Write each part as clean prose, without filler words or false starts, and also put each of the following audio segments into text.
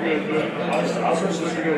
I'll switch this to go.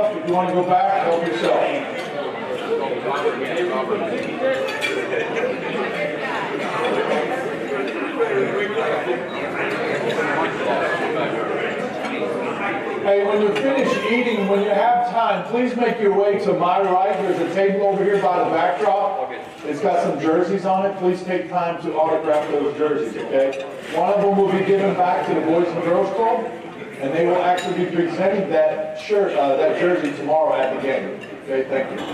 If you want to go back, help yourself. Hey, when you're finished eating, when you have time, please make your way to my right. There's a table over here by the backdrop. It's got some jerseys on it. Please take time to autograph those jerseys, okay? One of them will be given back to the Boys and Girls Club, and they will actually be presenting that shirt, that jersey tomorrow at the game. Okay, thank you.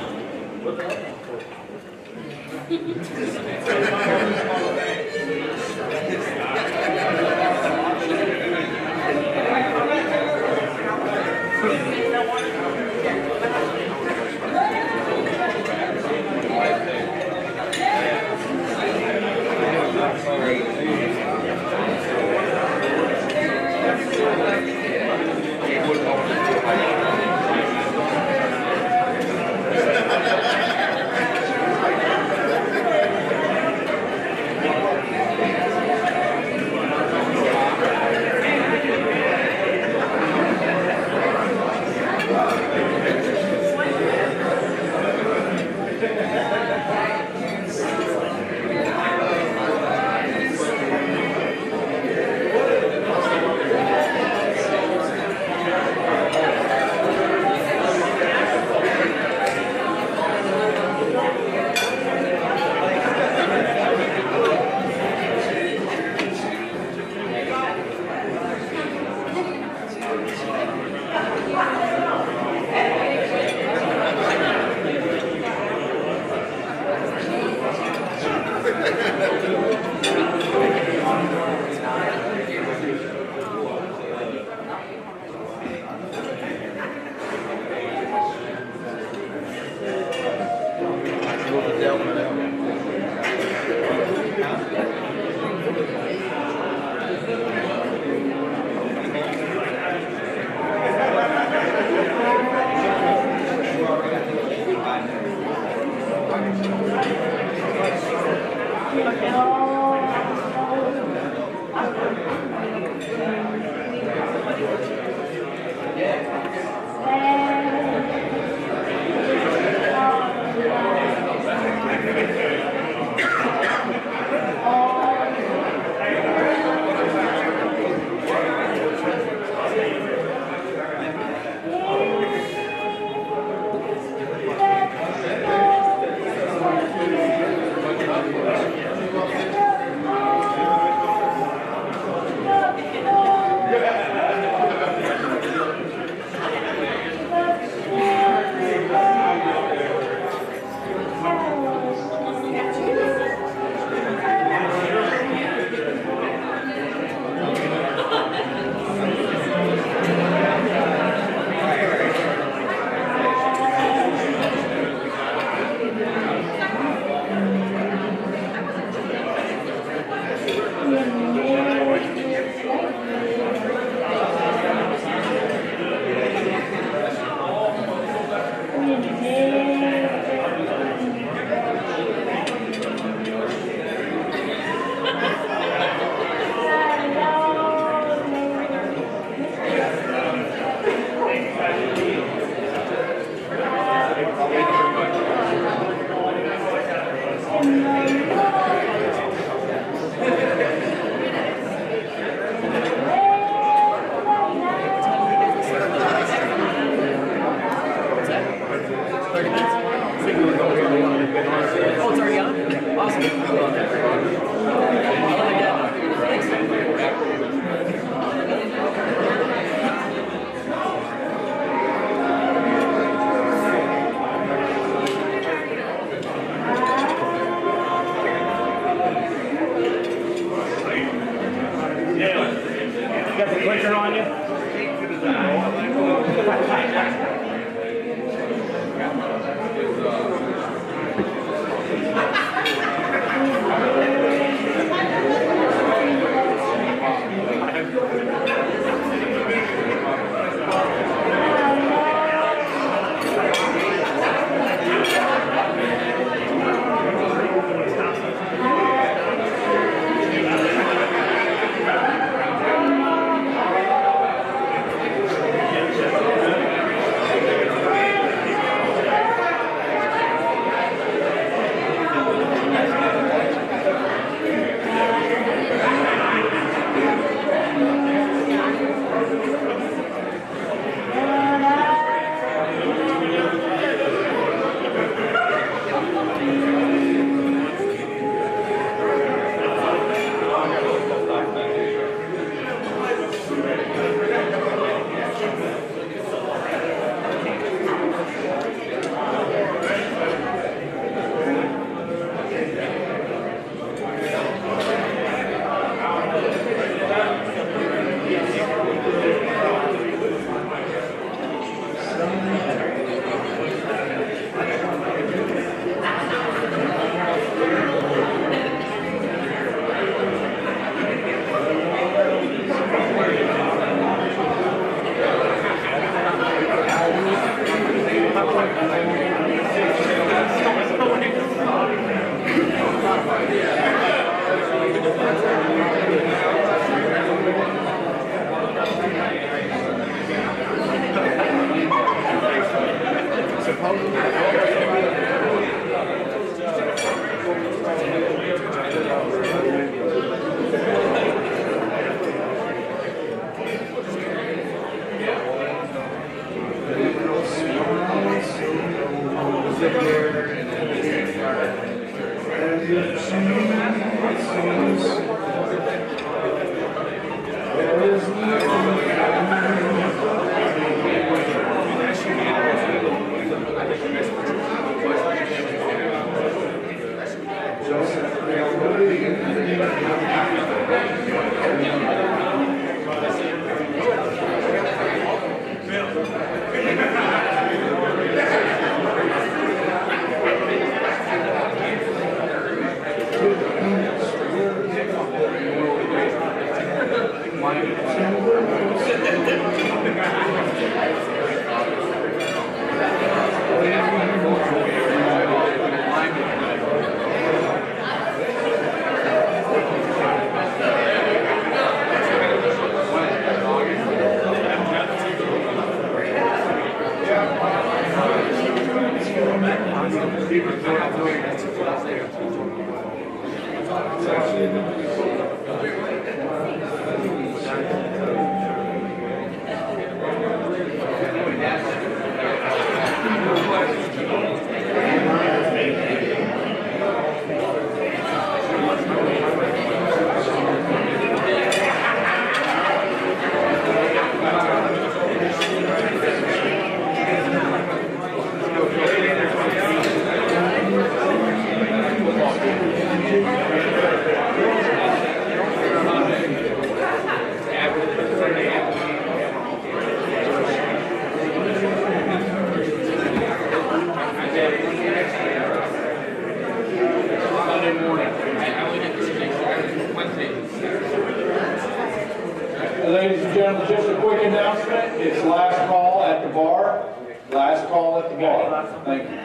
Ladies and gentlemen, just a quick announcement. It's last call at the bar. Last call at the bar. Thank you.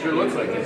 Sure looks like this.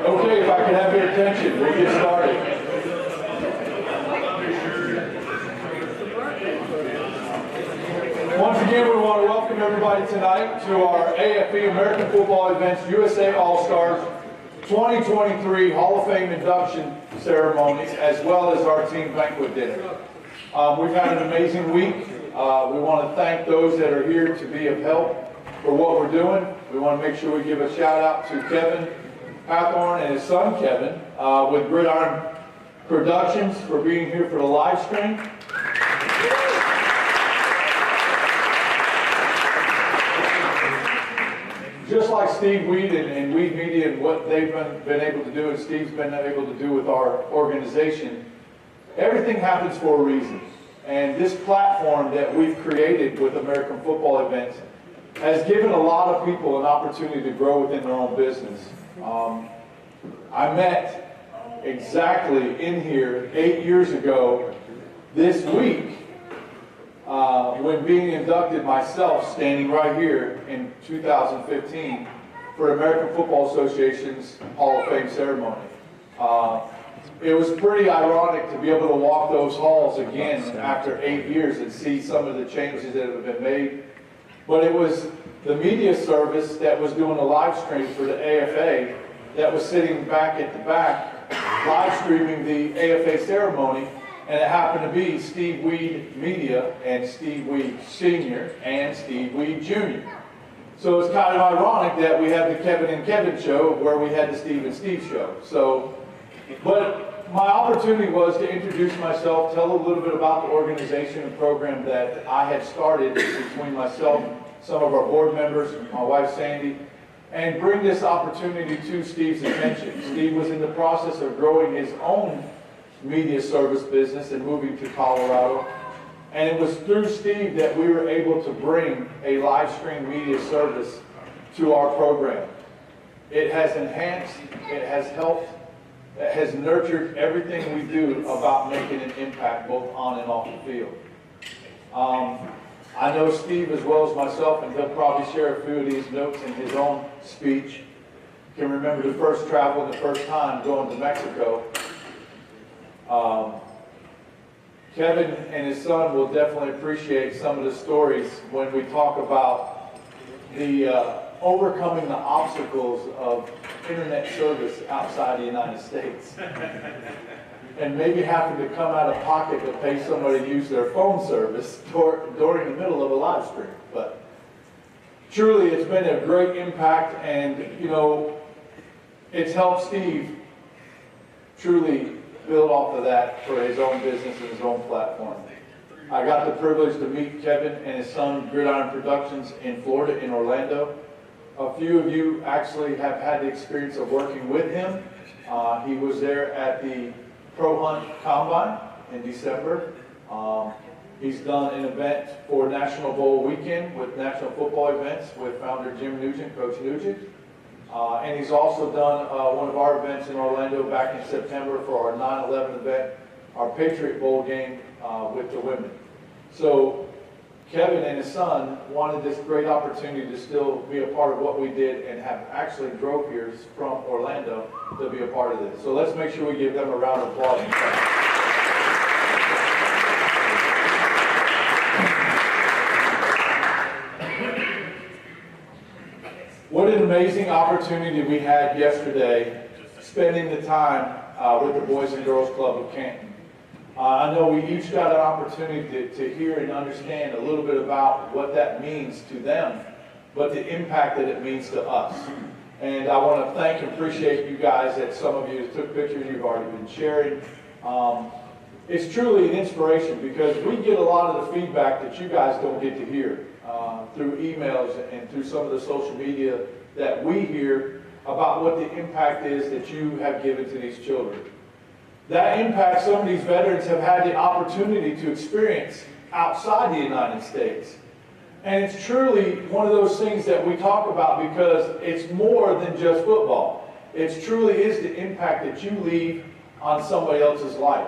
Okay, if I can have your attention, we'll get started. Once again, we want to welcome everybody tonight to our AFE American Football Events USA All-Stars 2023 Hall of Fame induction ceremony, as well as our team banquet dinner. We've had an amazing week. We want to thank those that are here to be of help for what we're doing. We want to make sure we give a shout out to Kevin Hathorn and his son Kevin with Gridiron Productions for being here for the live stream. Just like Steve Weed and Weed Media and what they've been able to do and Steve's been able to do with our organization, everything happens for a reason. And this platform that we've created with American Football Events has given a lot of people an opportunity to grow within their own business. I met exactly in here 8 years ago this week when being inducted myself, standing right here in 2015 for American Football Association's Hall of Fame ceremony. It was pretty ironic to be able to walk those halls again after 8 years and see some of the changes that have been made. But it was the media service that was doing a live stream for the AFA that was sitting back at the back, live streaming the AFA ceremony, and it happened to be Steve Weed Media and Steve Weed Sr. and Steve Weed Jr. So it's kind of ironic that we had the Kevin and Kevin show where we had the Steve and Steve show. So, but my opportunity was to introduce myself, tell a little bit about the organization and program that I had started between myself, some of our board members, my wife Sandy, and bring this opportunity to Steve's attention. Steve was in the process of growing his own media service business and moving to Colorado. And it was through Steve that we were able to bring a live stream media service to our program. It has enhanced, it has helped, it has nurtured everything we do about making an impact both on and off the field. I know Steve as well as myself, and he'll probably share a few of these notes in his own speech. You can remember the first travel and the first time going to Mexico. Kevin and his son will definitely appreciate some of the stories when we talk about the overcoming the obstacles of internet service outside the United States. And maybe having to come out of pocket to pay somebody to use their phone service during the middle of a live stream. But truly, it's been a great impact, and you know, it's helped Steve truly build off of that for his own business and his own platform. I got the privilege to meet Kevin and his son, Gridiron Productions, in Florida, in Orlando. A few of you actually have had the experience of working with him. He was there at the Pro Hunt Combine in December. He's done an event for National Bowl weekend with National Football Events with founder Jim Nugent, Coach Nugent. And he's also done one of our events in Orlando back in September for our 9/11 event, our Patriot Bowl game with the women. So Kevin and his son wanted this great opportunity to still be a part of what we did, and have actually drove here from Orlando to be a part of this. So let's make sure we give them a round of applause. What an amazing opportunity we had yesterday, spending the time with the Boys and Girls Club of Canton. I know we each got an opportunity to hear and understand a little bit about what that means to them, but the impact that it means to us. And I want to thank and appreciate you guys, that some of you took pictures, you've already been sharing. It's truly an inspiration, because we get a lot of the feedback that you guys don't get to hear through emails and through some of the social media that we hear about what the impact is that you have given to these children. That impact some of these veterans have had the opportunity to experience outside the United States. And it's truly one of those things that we talk about, because it's more than just football. It truly is the impact that you leave on somebody else's life.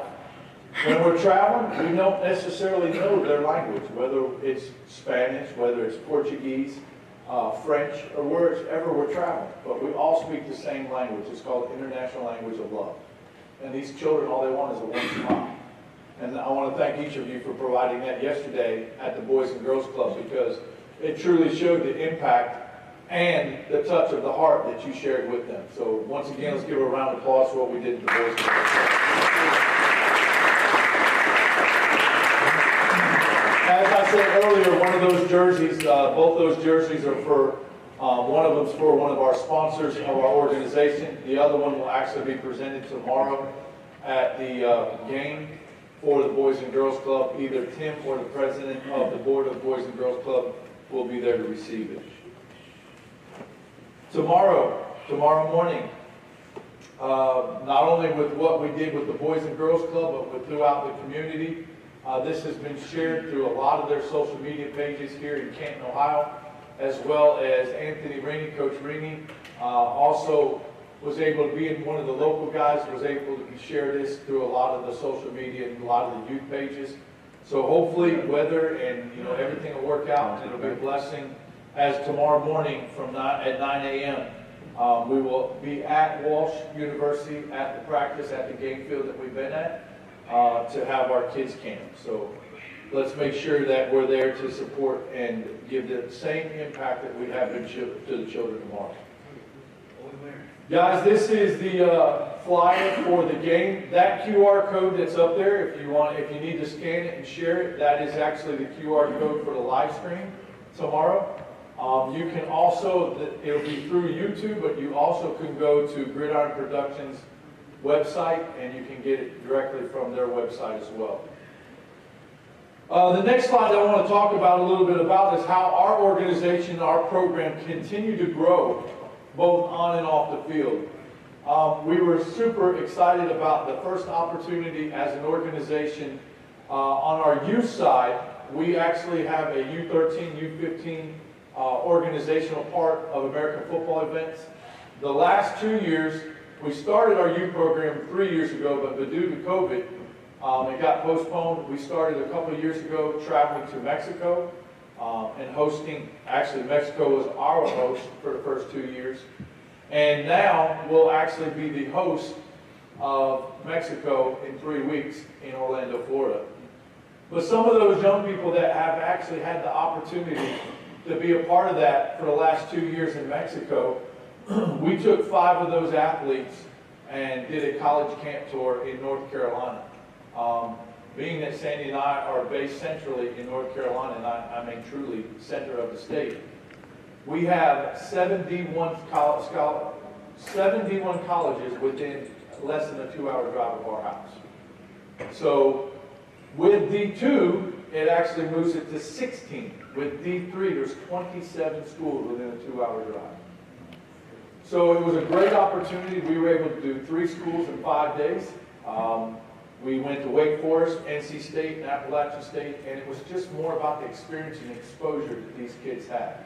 When we're traveling, we don't necessarily know their language, whether it's Spanish, whether it's Portuguese, French, or wherever we're traveling. But we all speak the same language. It's called International Language of Love. And these children, all they want is a warm smile. And I want to thank each of you for providing that yesterday at the Boys and Girls Club, because it truly showed the impact and the touch of the heart that you shared with them. So once again, let's give a round of applause for what we did at the Boys and Girls Club. As I said earlier, one of those jerseys, both those jerseys are for, one of them's for one of our sponsors of our organization. The other one will actually be presented tomorrow at the game for the Boys and Girls Club. Either Tim or the president of the board of the Boys and Girls Club will be there to receive it. Tomorrow morning, not only with what we did with the Boys and Girls Club, but throughout the community, this has been shared through a lot of their social media pages here in Canton, Ohio, as well as Anthony Rini, Coach Rini, also was able to be in one of the local guys, was able to share this through a lot of the social media and a lot of the youth pages. So hopefully weather and everything will work out, and it'll be a blessing, as tomorrow morning at 9 a.m. We will be at Walsh University at the practice at the game field that we've been at to have our kids camp. So let's make sure that we're there to support and give the same impact that we have to the children tomorrow. Guys, this is the flyer for the game. That QR code that's up there, if you need to scan it and share it, that is actually the QR code for the live stream tomorrow. You can also, it'll be through YouTube, but you also can go to Gridiron Productions website and you can get it directly from their website as well. The next slide I want to talk about a little bit about is how our organization, our program continue to grow both on and off the field. We were super excited about the first opportunity as an organization. On our youth side, we actually have a U13, U15 organizational part of American football events. The last 2 years, we started our youth program 3 years ago, but due to COVID, it got postponed. We started a couple of years ago traveling to Mexico and hosting. Actually, Mexico was our host for the first 2 years. And now we'll actually be the host of Mexico in 3 weeks in Orlando, Florida. But some of those young people that have actually had the opportunity to be a part of that for the last 2 years in Mexico, we took 5 of those athletes and did a college camp tour in North Carolina. Being that Sandy and I are based centrally in North Carolina, and I mean truly center of the state, we have 71 colleges within less than a 2-hour drive of our house. So with D2, it actually moves it to 16. With D3, there's 27 schools within a 2-hour drive. So it was a great opportunity. We were able to do 3 schools in 5 days. We went to Wake Forest, NC State, and Appalachian State, and it was just more about the experience and exposure that these kids had.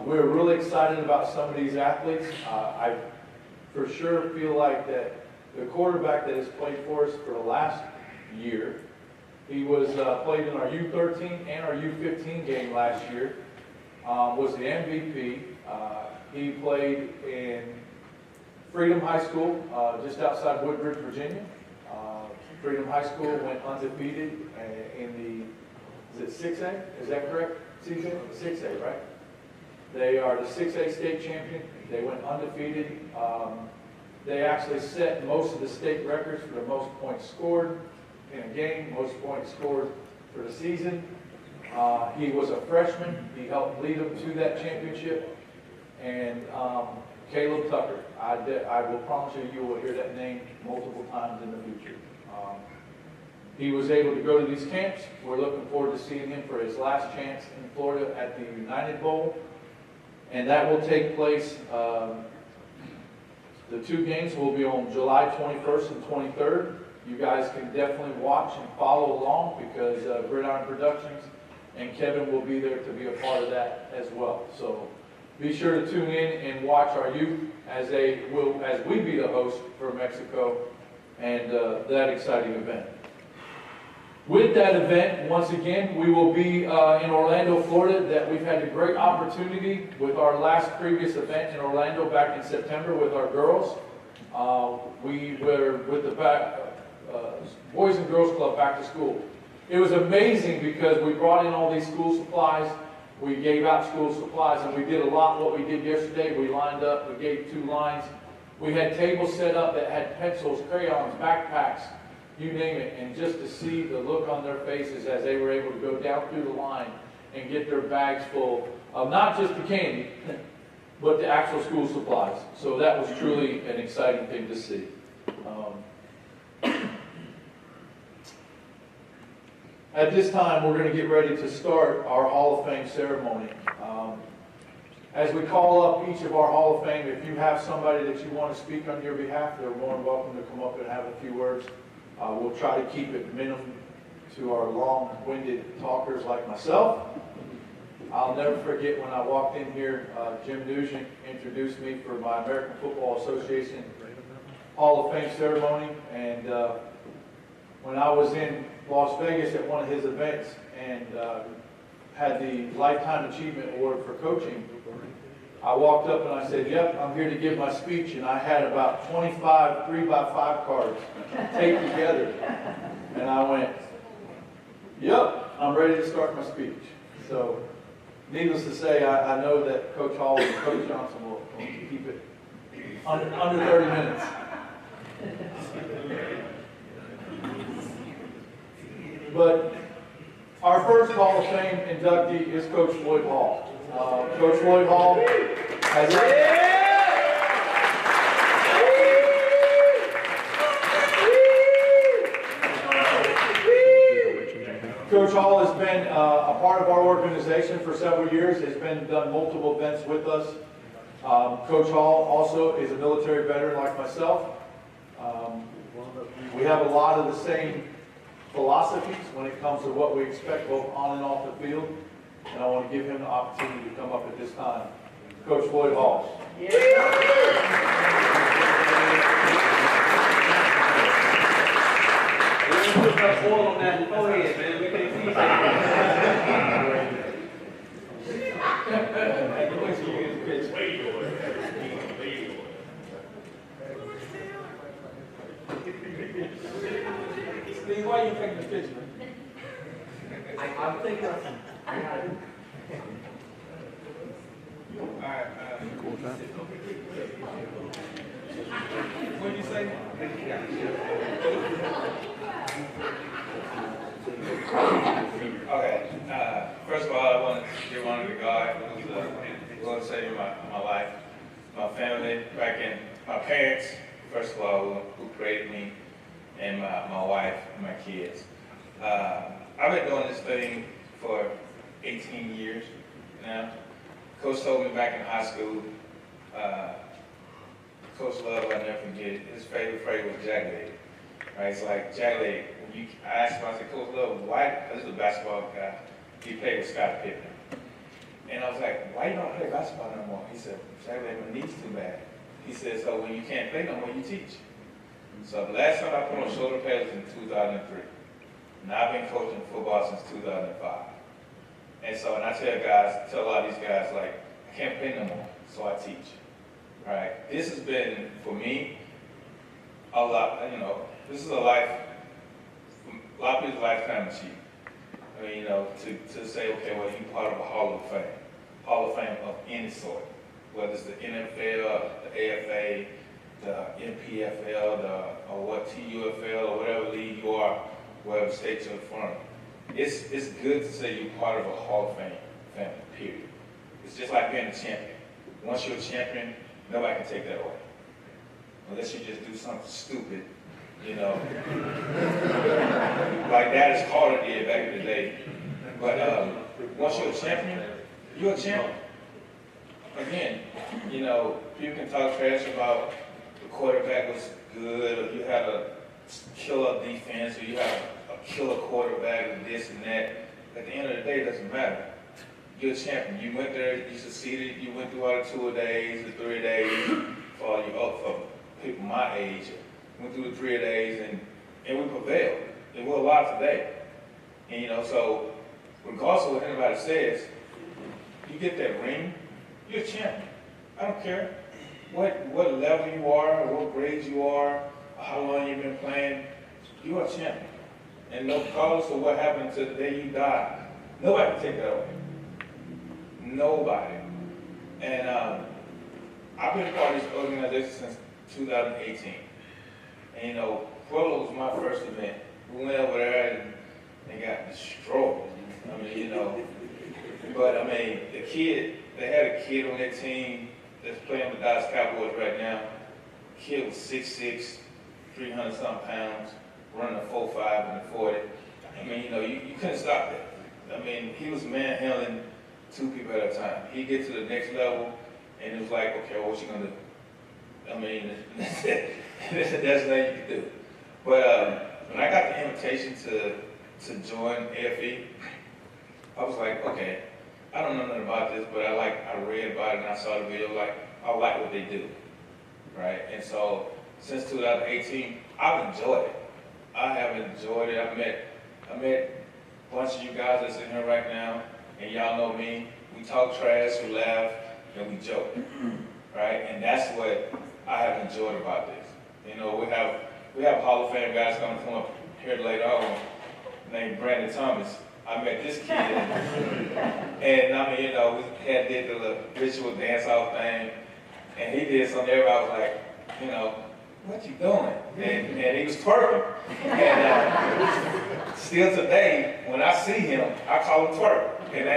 We're really excited about some of these athletes. I for sure feel like that the quarterback that has played for us for the last year, he was played in our U13 and our U15 game last year, was the MVP. He played in Freedom High School, just outside Woodbridge, Virginia. Freedom High School went undefeated in the, is it 6A? Is that correct, CJ? 6A, right? They are the 6A state champion. They went undefeated. They actually set most of the state records for the most points scored in a game, most points scored for the season. He was a freshman. He helped lead them to that championship. And Caleb Tucker, I will promise you, you will hear that name multiple times in the future. He was able to go to these camps. We're looking forward to seeing him for his last chance in Florida at the United Bowl. And that will take place, the 2 games will be on July 21st and 23rd. You guys can definitely watch and follow along because Gridiron Productions and Kevin will be there to be a part of that as well. So be sure to tune in and watch our youth as we be the host for Mexico and that exciting event. With that event, once again, we will be in Orlando, Florida. That we've had a great opportunity with our previous event in Orlando back in September with our girls. We were with the Boys and Girls Club back to school. It was amazing because we brought in all these school supplies. We gave out school supplies, and we did a lot what we did yesterday. We lined up, we gave 2 lines. We had tables set up that had pencils, crayons, backpacks, you name it, and just to see the look on their faces as they were able to go down through the line and get their bags full of not just the candy, but the actual school supplies. So that was truly an exciting thing to see. At this time, we're going to get ready to start our Hall of Fame ceremony. As we call up each of our Hall of Fame, if you have somebody that you want to speak on your behalf, they're more than welcome to come up and have a few words. We'll try to keep it minimum to our long-winded talkers like myself. I'll never forget when I walked in here, Jim Nugent introduced me for my American Football Association Hall of Fame ceremony. And when I was in Las Vegas at one of his events and had the Lifetime Achievement Award for coaching, I walked up and I said, yep, I'm here to give my speech. And I had about 25 3x5 cards taped together. And I went, yep, I'm ready to start my speech. So needless to say, I know that Coach Hall and Coach Johnson will keep it under 30 minutes. But our first Hall of Fame inductee is Coach Floyd Hall. Coach Floyd Hall has Coach Hall has been a part of our organization for several years. Has done multiple events with us. Coach Hall also is a military veteran like myself. We have a lot of the same philosophies when it comes to what we expect both on and off the field. And I want to give him the opportunity to come up at this time. Coach Floyd Hall. Yeah. Put that oil on that forehead, man. We can't see Steve, why are you taking the picture? take nothing. Alright, what did you say? Okay, first of all, I want to give honor to God who's the Lord and Savior of my life, my family, my parents, first of all, who created me, and my wife and my kids. I've been doing this thing for 18 years now. Coach told me back in high school, Coach Love, I'll never forget it, his favorite phrase was Jack Leg. Right? It's like Jack Leg. I asked him, I said, Coach Love, why? This is a basketball guy. He played with Scott Pippen. And I was like, why you don't play basketball no more? He said, Jack Leg, my knee's too bad. He said, so when you can't play no more, you teach. So the last time I put on shoulder pads was in 2003. And I've been coaching football since 2005. And so, and I tell a lot of these guys, like, I can't play no more, so I teach. Right? This has been, for me, a lot, this is a lot of people's lifetime achievement. I mean, to say, okay, well, you're part of a Hall of Fame of any sort, whether it's the NFL, the AFA, the NPFL, or TUFL, or whatever league you are, whatever state you're from. It's good to say you're part of a Hall of Fame family, period. It's just like being a champion. Once you're a champion, nobody can take that away. Unless you just do something stupid, like Dallas Carter did back in the day. But once you're a champion, you're a champion. Again, people can talk trash about the quarterback was good, or you had a killer defense, or you had a killer quarterback, and this and that. At the end of the day, it doesn't matter. You're a champion. You went there, you succeeded, you went through all the 2 days, the 3 days, for people my age, went through the 3 days, and we prevailed. And we're alive today. And so regardless of what anybody says, you get that ring, you're a champion. I don't care what level you are, or what grade you are, or how long you've been playing, you're a champion. And regardless of what happened to the day you die, nobody can take that away. Nobody. And I've been part of this organization since 2018. And Pueblo was my first event. We went over there and got destroyed. But they had a kid on their team that's playing with the Dallas Cowboys right now. The kid was 6'6", 300-something pounds, running a 4.5 and a 40. You couldn't stop that. He was manhandling 2 people at a time. He'd get to the next level, and it was like, okay, well, what you gonna do? That's nothing you can do. But when I got the invitation to join AFE, I was like, okay, I don't know nothing about this, but I read about it and I saw the video, I like what they do, right? And so since 2018, I've enjoyed it. I have enjoyed it. I met a bunch of you guys that's in here right now, and y'all know me. We talk trash, we laugh, and we joke, right? And that's what I have enjoyed about this. We have Hall of Fame guys going to come up here later on, named Brandon Thomas. I met this kid, and we had did the little ritual dance-off thing, and he did something. Everybody was like, what you doing? And he was twerking. And still today, when I see him, I call him Twerk. And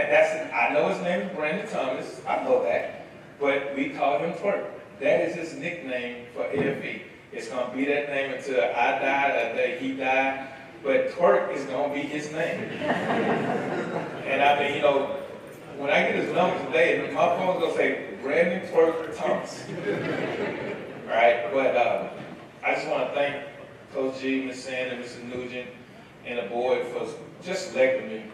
I know his name is Brandon Thomas. I know that, but we call him Twerk. That is his nickname for AFE. It's gonna be that name until I die, or the day he died. But Twerk is gonna be his name. And when I get his number today, my phone's gonna say Brandon Twerk Thomas. Right? But I just want to thank Coach G, Ms. Sand, and Mr. Nugent, and the board for just selecting me.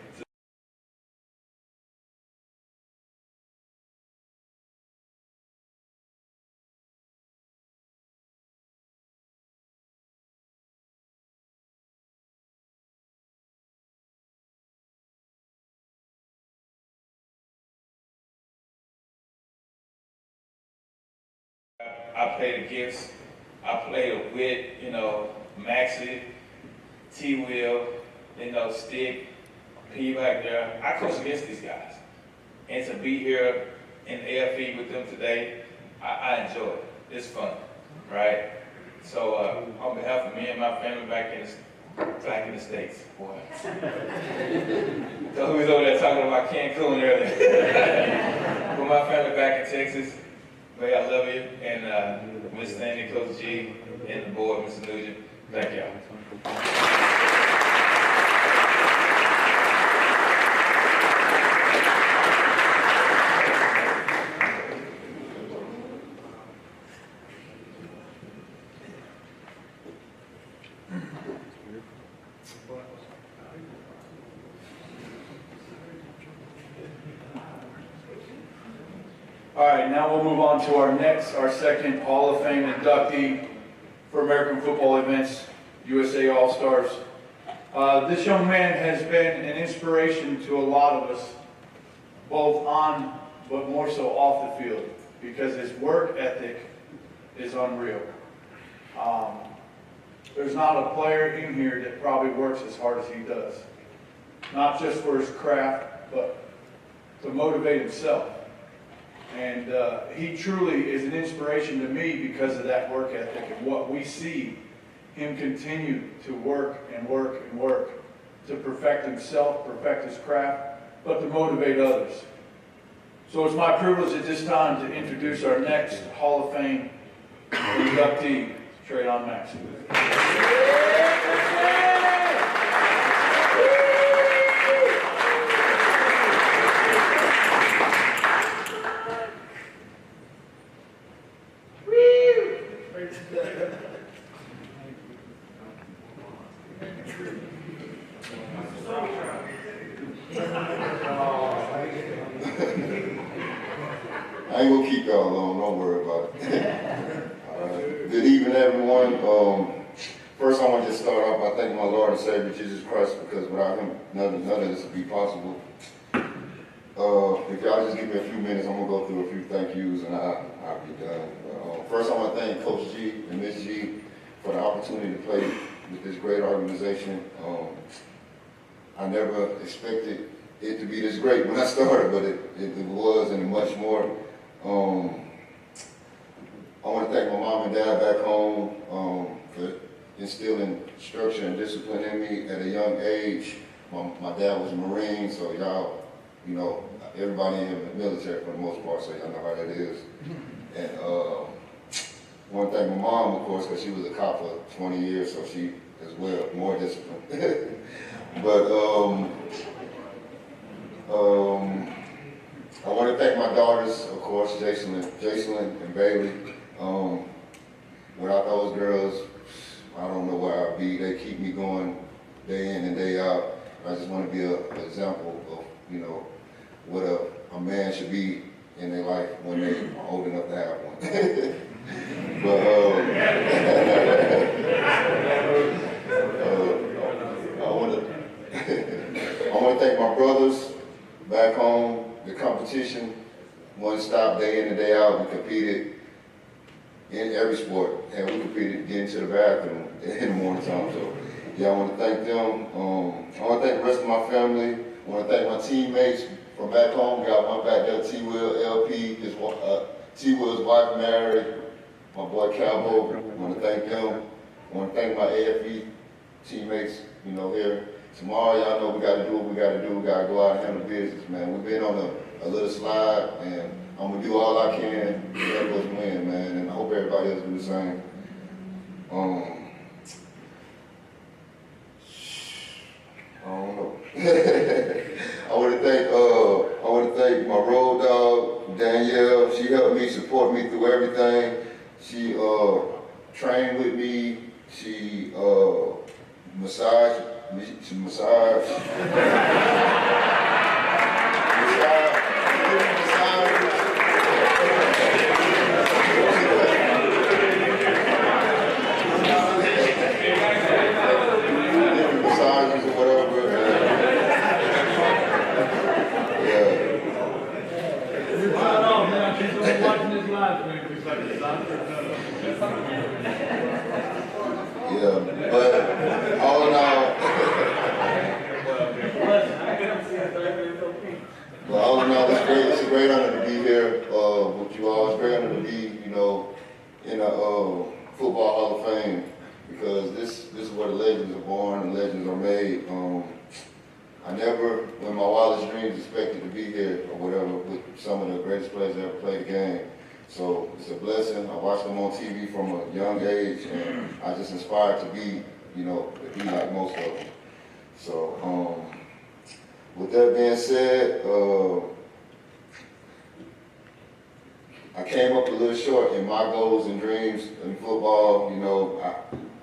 I play the gifts. I play with, Maxie, T-Will, Stick, He back there. I coach against these guys. And to be here in AFE with them today, I enjoy it. It's fun, right? So on behalf of me and my family back in the States, boy. So who's over there talking about Cancun earlier? For my family back in Texas, Ray, I love you. And Ms. Stanley, Coach G, and the board, Mr. Nugent, thank y'all. All right, now we'll move on to our second Hall of Fame inductee for American football events, USA All-Stars. This young man has been an inspiration to a lot of us, both on, but more so off the field, because his work ethic is unreal. There's not a player in here that probably works as hard as he does. Not just for his craft, but to motivate himself. And he truly is an inspiration to me because of that work ethic and what we see him continue to work and work and work to perfect himself, perfect his craft, but to motivate others. So it's my privilege at this time to introduce our next Hall of Fame inductee, Traydon Maxey. I ain't gonna keep y'all alone, don't worry about it. Good evening, everyone. First, I want to just start off by thanking my Lord and Savior, Jesus Christ, because without him, none of this would be possible. If y'all just give me a few minutes, I'm gonna go through a few thank yous and I'll be done. First, I want to thank Coach G and Ms. G for the opportunity to play with this great organization. I never expected it to be this great when I started, but it was and much more. I want to thank my mom and dad back home for instilling structure and discipline in me at a young age. My dad was a Marine, so y'all, you know, everybody in the military for the most part, so y'all know how that is. And I want to thank my mom, of course, because she was a cop for 20 years, so she, as well, more discipline. But I want to thank my daughters, of course, Jacelyn and Bailey. Without those girls, I don't know where I'd be. They keep me going day in and day out. I just want to be an example of, you know, what a man should be in their life when they're old enough to have one. But I want to thank my brothers back home. The competition, one stop day in and day out. We competed in every sport, and we competed getting to the bathroom in the morning time. So, yeah, I want to thank them. I want to thank the rest of my family. I want to thank my teammates from back home. Got one back there, T-Will, LP, T-Will's wife married, my boy Calvo. I want to thank them. I want to thank my AFE teammates, you know, here. Tomorrow, y'all know we got to do what we got to do. We got to go out and handle business, man. We've been on a little slide, and I'm going to do all I can to help us win, man. And I hope everybody else do the same. I don't know. I want to thank my road dog, Danielle. She helped me, support me through everything. She trained with me. She massaged. Massages or whatever. Right on, man. She's watching this live stream. It's a great honor to be here with you all. It's a great honor to be, you know, in a Football Hall of Fame, because this is where the legends are born and legends are made. I never, in my wildest dreams, expected to be here or whatever with some of the greatest players that ever played the game. So it's a blessing. I watched them on TV from a young age, and I just inspired to be, you know, to be like most of them. So with that being said, I came up a little short in my goals and dreams in football. You know,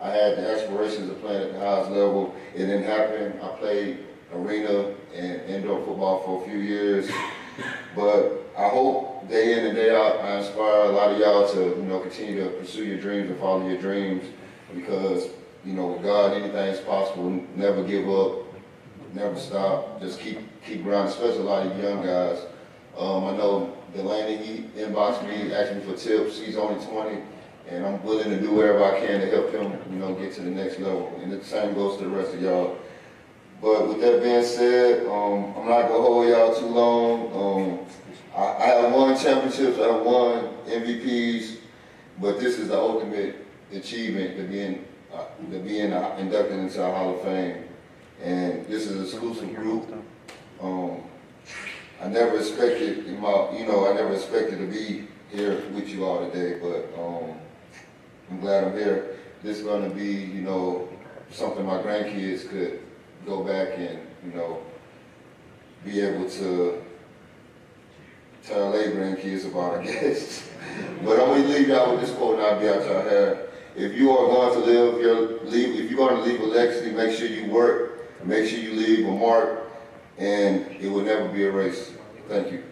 I had the aspirations of playing at the highest level. It didn't happen. I played arena and indoor football for a few years, but I hope day in and day out I inspire a lot of y'all to, you know, continue to pursue your dreams and follow your dreams, because, you know, with God, anything is possible. Never give up, never stop, just keep grinding, especially a lot of young guys. I know Delaney, he inboxed me, asked me for tips. He's only 20, and I'm willing to do whatever I can to help him, you know, get to the next level. And the same goes to the rest of y'all. But with that being said, I'm not gonna hold y'all too long. I have won championships, I have won MVPs, but this is the ultimate achievement to being inducted into the Hall of Fame. And this is an exclusive group. I never expected I never expected to be here with you all today, but I'm glad I'm here. This is gonna be, you know, something my grandkids could go back and, you know, be able to tell their grandkids about, I guess. But I'm gonna leave y'all with this quote, and I'll be out y'all hair. If you are going to if you're going to leave a legacy, make sure you work, make sure you leave a mark, and it will never be erased. Thank you.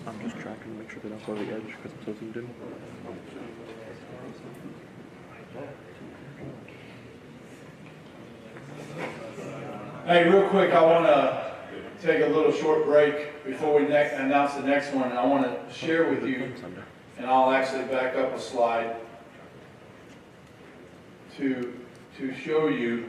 I'm just tracking to make sure they don't go to the edge because I'm so zoomed in. Hey, real quick, I want to take a little short break before we announce the next one. And I want to share with you, and I'll actually back up a slide to show you.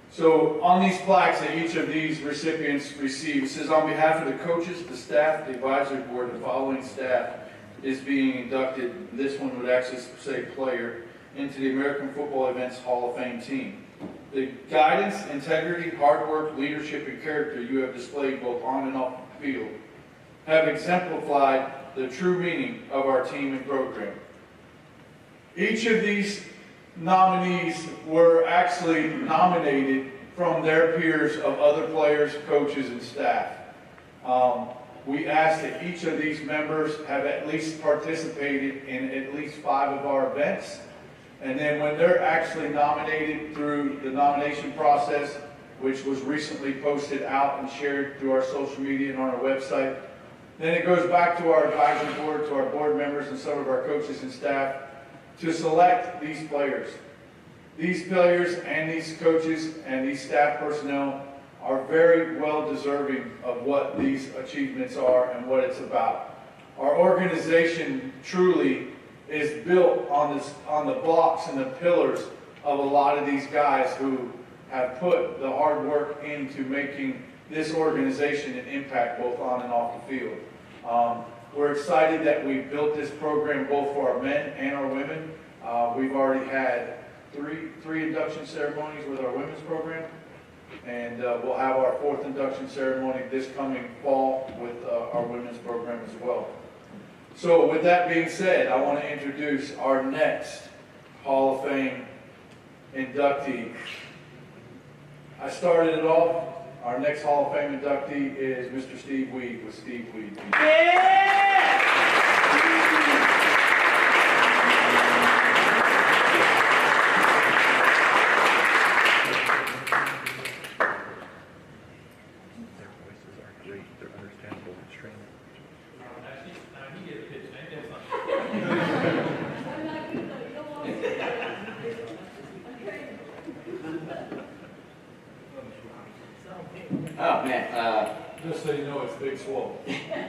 So on these plaques that each of these recipients receive, it says, on behalf of the coaches, the staff, the advisory board, the following staff is being inducted. This one would actually say player, into the American Football Events Hall of Fame team. The guidance, integrity, hard work, leadership, and character you have displayed both on and off the field have exemplified the true meaning of our team and program. Each of these nominees were actually nominated from their peers of other players, coaches, and staff. We asked that each of these members have at least participated in at least 5 of our events. And then when they're actually nominated through the nomination process, which was recently posted out and shared through our social media and on our website, then it goes back to our advisory board, to our board members and some of our coaches and staff to select these players. These players and these coaches and these staff personnel are very well deserving of what these achievements are and what it's about. Our organization truly is built on the blocks and the pillars of a lot of these guys who have put the hard work into making this organization an impact both on and off the field. We're excited that we've built this program both for our men and our women. We've already had three induction ceremonies with our women's program, and we'll have our 4th induction ceremony this coming fall with our women's program as well. So with that being said, I want to introduce our next Hall of Fame inductee. I started it off. Our next Hall of Fame inductee is Mr. Steve Weed with Steve Weed. Yeah! Their voices are great. They're understandable and strange. Oh man, Just so you know, it's Big Swole.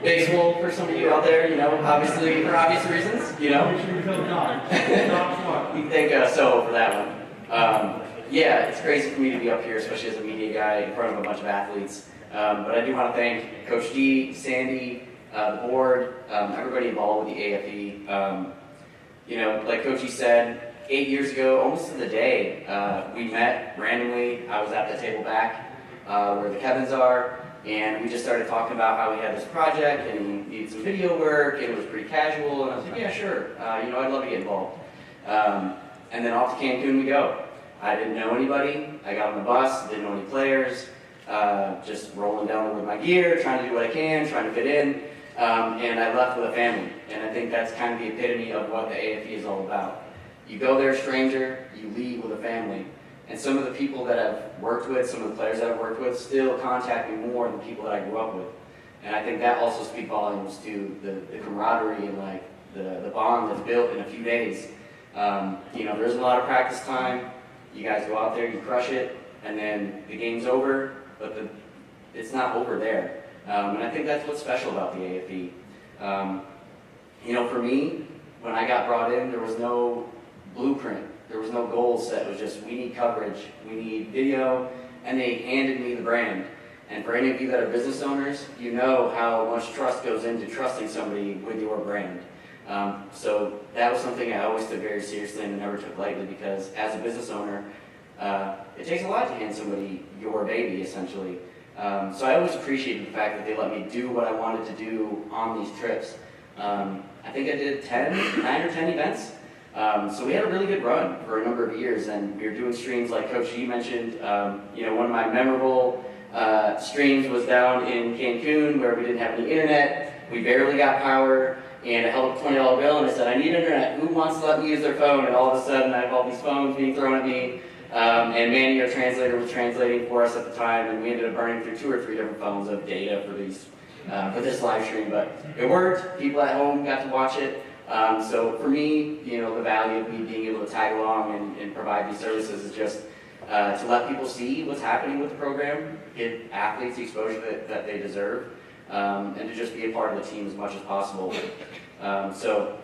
baseball for some of you out there, you know, obviously for obvious reasons, you know. You thank Soho for that one. Yeah, it's crazy for me to be up here, especially as a media guy in front of a bunch of athletes. But I do want to thank Coach D, Sandy, the board, everybody involved with the AFE. You know, like Coach E said, 8 years ago, almost to the day, we met randomly. I was at the table back where the Kevins are, and we just started talking about how we had this project and we needed some video work, and it was pretty casual, and I was like, yeah, sure, you know, I'd love to get involved. And then off to Cancun we go. I didn't know anybody. I got on the bus, didn't know any players, just rolling down with my gear, trying to do what I can, trying to fit in, and I left with a family. And I think that's kind of the epitome of what the AFE is all about. You go there a stranger, you leave with a family. And some of the people that I've worked with, some of the players that I've worked with, still contact me more than people that I grew up with. And I think that also speaks volumes to the camaraderie and like the bond that's built in a few days. You know, there's a lot of practice time. You guys go out there, you crush it, and then the game's over, but it's not over there. And I think that's what's special about the AFE. You know, for me, when I got brought in, there was no blueprint. There was no goal set. It was just, we need coverage, we need video, and they handed me the brand. And for any of you that are business owners, you know how much trust goes into trusting somebody with your brand. So that was something I always took very seriously and never took lightly, because as a business owner, it takes a lot to hand somebody your baby, essentially. So I always appreciated the fact that they let me do what I wanted to do on these trips. I think I did 9 or 10 events. So we had a really good run for a number of years, and we were doing streams like Coach G mentioned. You know, one of my memorable streams was down in Cancun, where we didn't have any internet. We barely got power, and I held up a $20 bill and I said, I need internet. Who wants to let me use their phone? And all of a sudden, I have all these phones being thrown at me. And Manny, our translator, was translating for us at the time, and we ended up burning through 2 or 3 different phones of data for this live stream. But it worked. People at home got to watch it. So for me, you know, the value of me being able to tag along and provide these services is just to let people see what's happening with the program, give athletes the exposure that they deserve, and to just be a part of the team as much as possible. So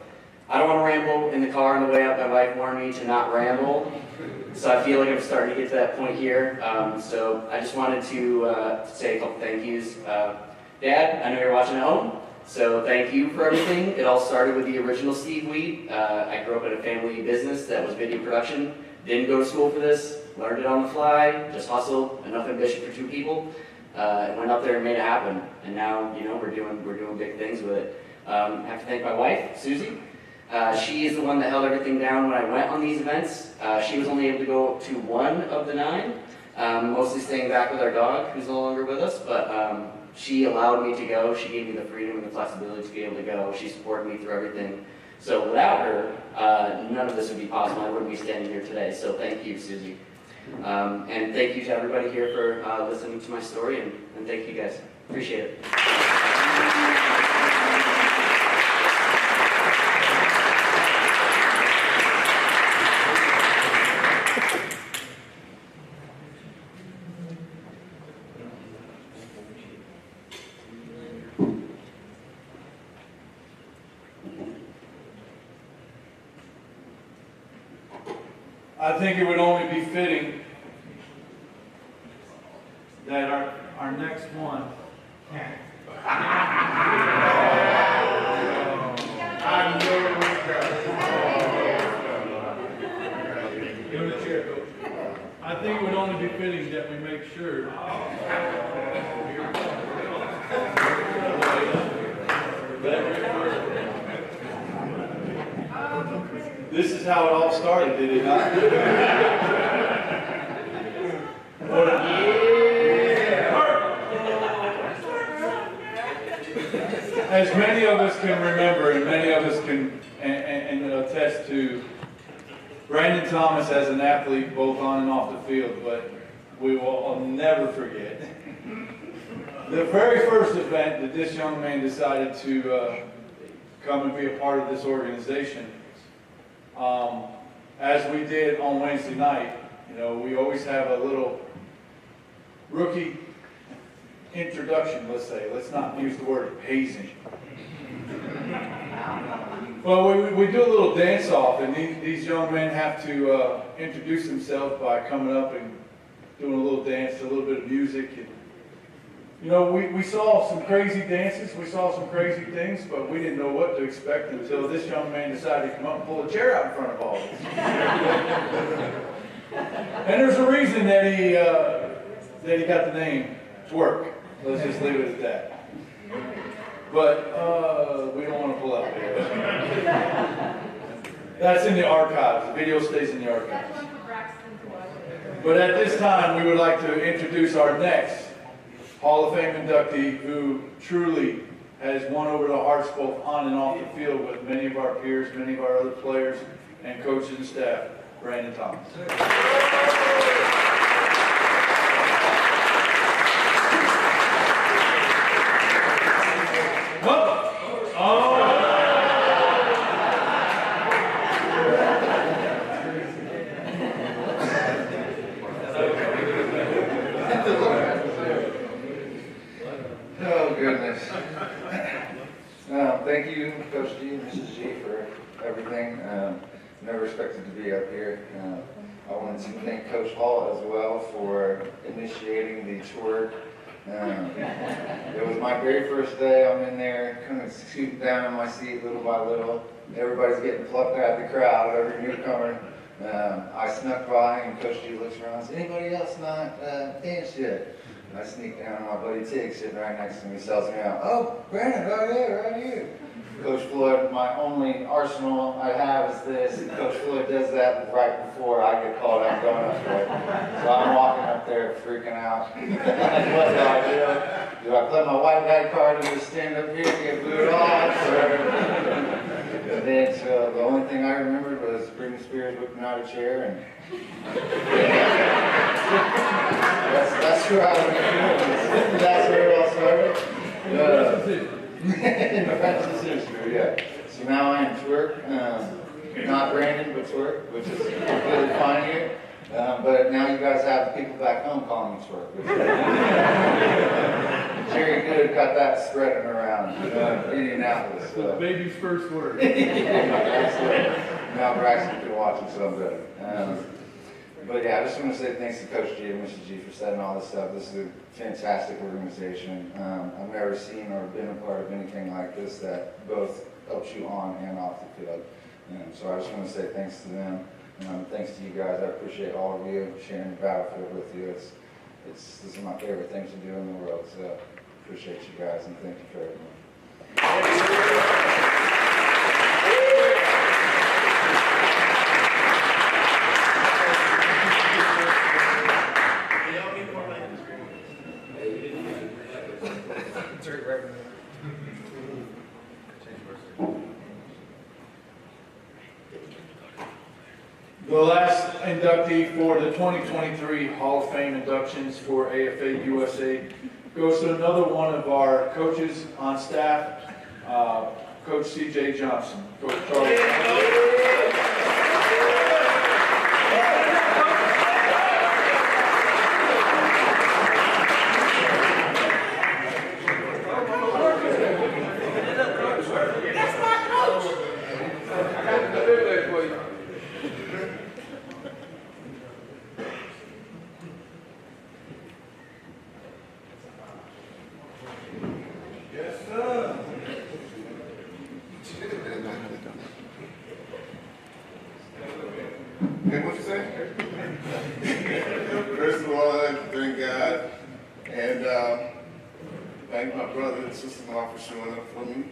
I don't want to ramble in the car on the way up. My wife warned me to not ramble, so I feel like I'm starting to get to that point here. So I just wanted to say a couple thank yous. Dad, I know you're watching at home. So thank you for everything. It all started with the original Steve Weed. I grew up in a family business that was video production. Didn't go to school for this. Learned it on the fly. Just hustled. Enough ambition for 2 people. And went up there and made it happen. And now, you know, we're doing big things with it. I have to thank my wife, Susie. She is the one that held everything down when I went on these events. She was only able to go to 1 of the 9. Mostly staying back with our dog, who's no longer with us. But she allowed me to go. She gave me the freedom and the flexibility to be able to go. She supported me through everything. So without her, none of this would be possible. I wouldn't be standing here today. So thank you, Susie. And thank you to everybody here for listening to my story. And thank you guys. Appreciate it. I think it would only be fitting that our next one. I think it would only be fitting that we make sure. This is how it all started, did it not? As many of us can remember, and many of us can and attest to, Brandon Thomas as an athlete, both on and off the field, but I'll never forget. The very first event that this young man decided to come and be a part of this organization, as we did on Wednesday night, you know, we always have a little rookie introduction, let's say. Let's not use the word hazing. Well, we do a little dance-off, and these young men have to introduce themselves by coming up and doing a little dance, a little bit of music. And, you know, we saw some crazy dances, we saw some crazy things, but we didn't know what to expect until this young man decided to come up and pull a chair out in front of all of us. And there's a reason that he got the name Twerk. Let's just leave it at that. But we don't want to pull out there. That's in the archives. The video stays in the archives. But at this time, we would like to introduce our next Hall of Fame inductee who truly has won over the hearts both on and off the field with many of our peers, many of our other players, and coaches and staff, Brandon Thomas. Oh, goodness. Thank you, Coach G and Mrs. G, for everything. Never expected to be up here. I wanted to thank Coach Hall as well for initiating the tour. It was my very first day. I'm in there, kind of scooting down in my seat little by little. Everybody's getting plucked out of the crowd, every newcomer. I snuck by and Coach G looks around and says, anybody else not danced yet? I sneak down and my buddy Tig sitting right next to me sells me out. Oh, Brandon, right here. Coach Floyd, my only arsenal I have is this, and Coach Floyd does that right before I get called out going up there. So I'm walking up there freaking out. What do I do? Do I put my white guy card and just stand up here and get booed off? And then so the only thing I remembered was Britney Spears whipping out a chair, and that's where I was. That's where it all started. Defensive sister, yeah. So now I am Twerk, not Brandon, but Twerk, which is really fine here. But now you guys have people back home calling me Twerk. Jerry Good got that spreading around Indianapolis. The baby's first word. Now Braxton can watch it, so I'm better. But yeah, I just want to say thanks to Coach G and Mrs. G for setting all this up. This is a fantastic organization. I've never seen or been a part of anything like this that both helps you on and off the field. So I just want to say thanks to them. Thanks to you guys. I appreciate all of you sharing the battlefield with you. This is my favorite thing to do in the world. So appreciate you guys and thank you for everything. The last inductee for the 2023 Hall of Fame inductions for AFA USA goes to another one of our coaches on staff, Coach C.J. Johnson. Coach Charles. Hey, what you say? First of all, I'd like to thank God and thank my brother and sister-in-law for showing up for me.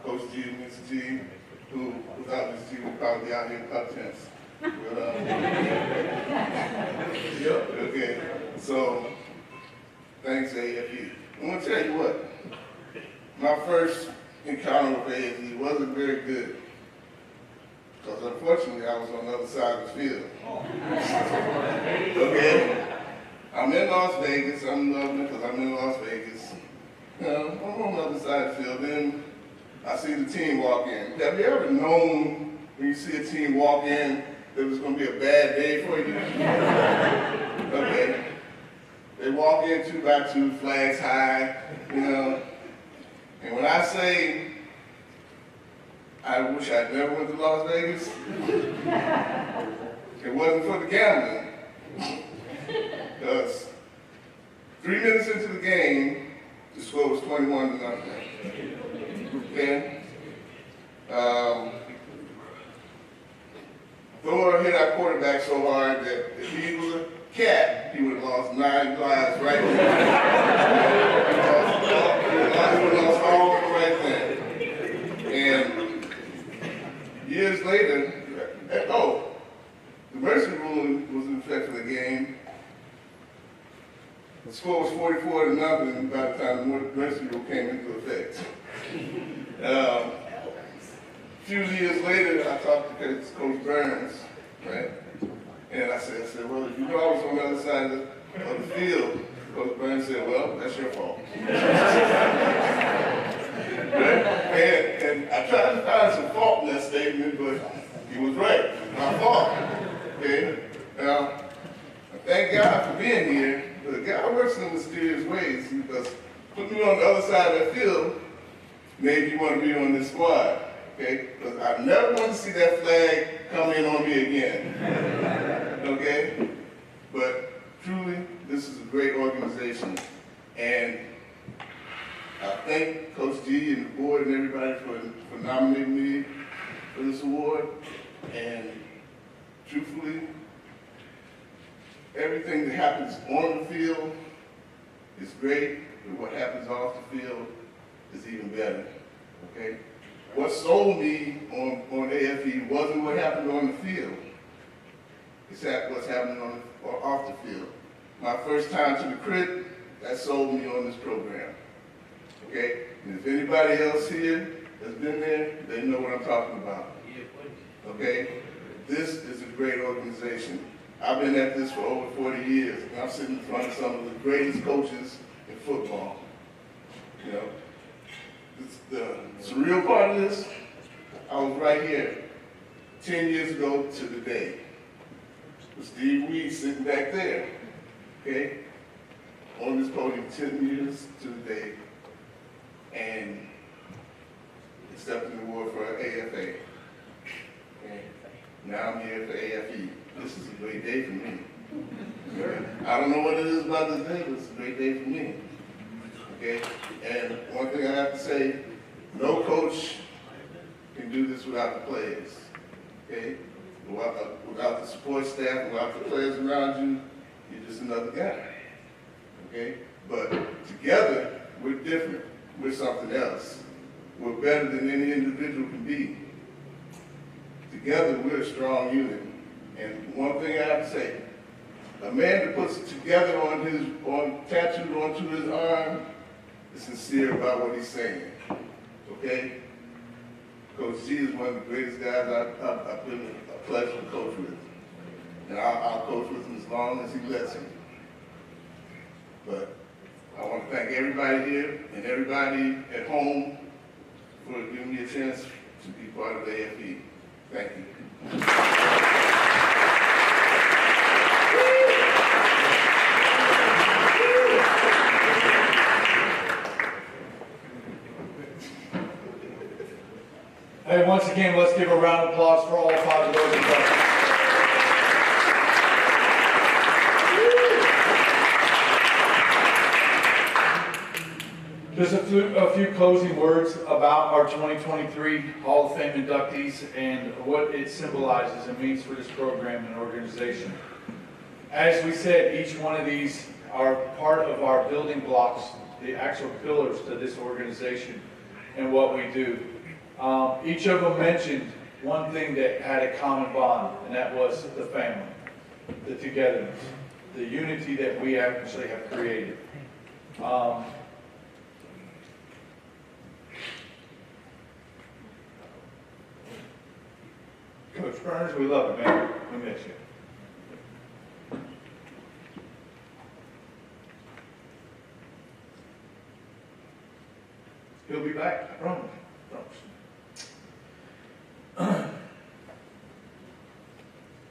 Coach G and Mr. G, who without Mr. G would probably be out here in cup tents. But, okay, so thanks AFE. I'm gonna tell you what, my first encounter with AFE wasn't very good. Because unfortunately, I was on the other side of the field. Okay? I'm in Las Vegas. I'm loving it because I'm in Las Vegas. I'm on the other side of the field. Then I see the team walk in. Have you ever known when you see a team walk in that it was going to be a bad day for you? Okay? They walk in 2 by 2, flags high, you know. And when I say I wish I'd never went to Las Vegas, it wasn't for the gambling. Because 3 minutes into the game, the score was 21-0. Okay? Thor hit our quarterback so hard that if he was a cat, he would have lost 9 lives right there. He would have lost all of them right there. And years later, the mercy rule was in effect for the game. The score was 44-0 by the time the mercy rule came into effect. A few years later, I talked to Coach Burns, right? And I said, well, if you know I was on the other side of the field, Coach Burns said, well, that's your fault. Right? And I tried to find some fault in that statement, but he was right. My fault. Okay? Now, I thank God for being here, but God works in mysterious ways, because putting me on the other side of that field made me want to be on this squad. Okay? Because I never want to see that flag come in on me again. Okay? But truly, this is a great organization. And I thank Coach G and the board and everybody for nominating me for this award. And truthfully, everything that happens on the field is great, but what happens off the field is even better. Okay? What sold me on AFE wasn't what happened on the field. It's what's happening off the field. My first time to the crit, that sold me on this program. Okay? And if anybody else here has been there, they know what I'm talking about. Okay? This is a great organization. I've been at this for over 40 years, and I'm sitting in front of some of the greatest coaches in football. You know? The surreal part of this, I was right here 10 years ago to the day with Steve Weed sitting back there, okay, on this podium 10 years to the day, and accepting the award for AFA. Okay. Now I'm here for AFE. This is a great day for me. Okay. I don't know what it is about this day, but it's a great day for me. Okay? And one thing I have to say, no coach can do this without the players. Okay? Without the support staff, without the players around you, you're just another guy. Okay? But together, we're different. We're something else. We're better than any individual can be. Together, we're a strong unit. And one thing I have to say, a man that puts together tattooed onto his arm is sincere about what he's saying. Okay? Coach G is one of the greatest guys I've been a pleasure to coach with. And I'll coach with him as long as he lets me. But I want to thank everybody here and everybody at home for giving me a chance to be part of the AFE. Thank you. Hey, once again, let's give a round of applause for all 5 of those involved. Just a few closing words about our 2023 Hall of Fame inductees and what it symbolizes and means for this program and organization. As we said, each one of these are part of our building blocks, the actual pillars to this organization and what we do. Each of them mentioned one thing that had a common bond, and that was the family, the togetherness, the unity that we actually have created. Coach Burns, we love you, man. We miss you. He'll be back, I promise.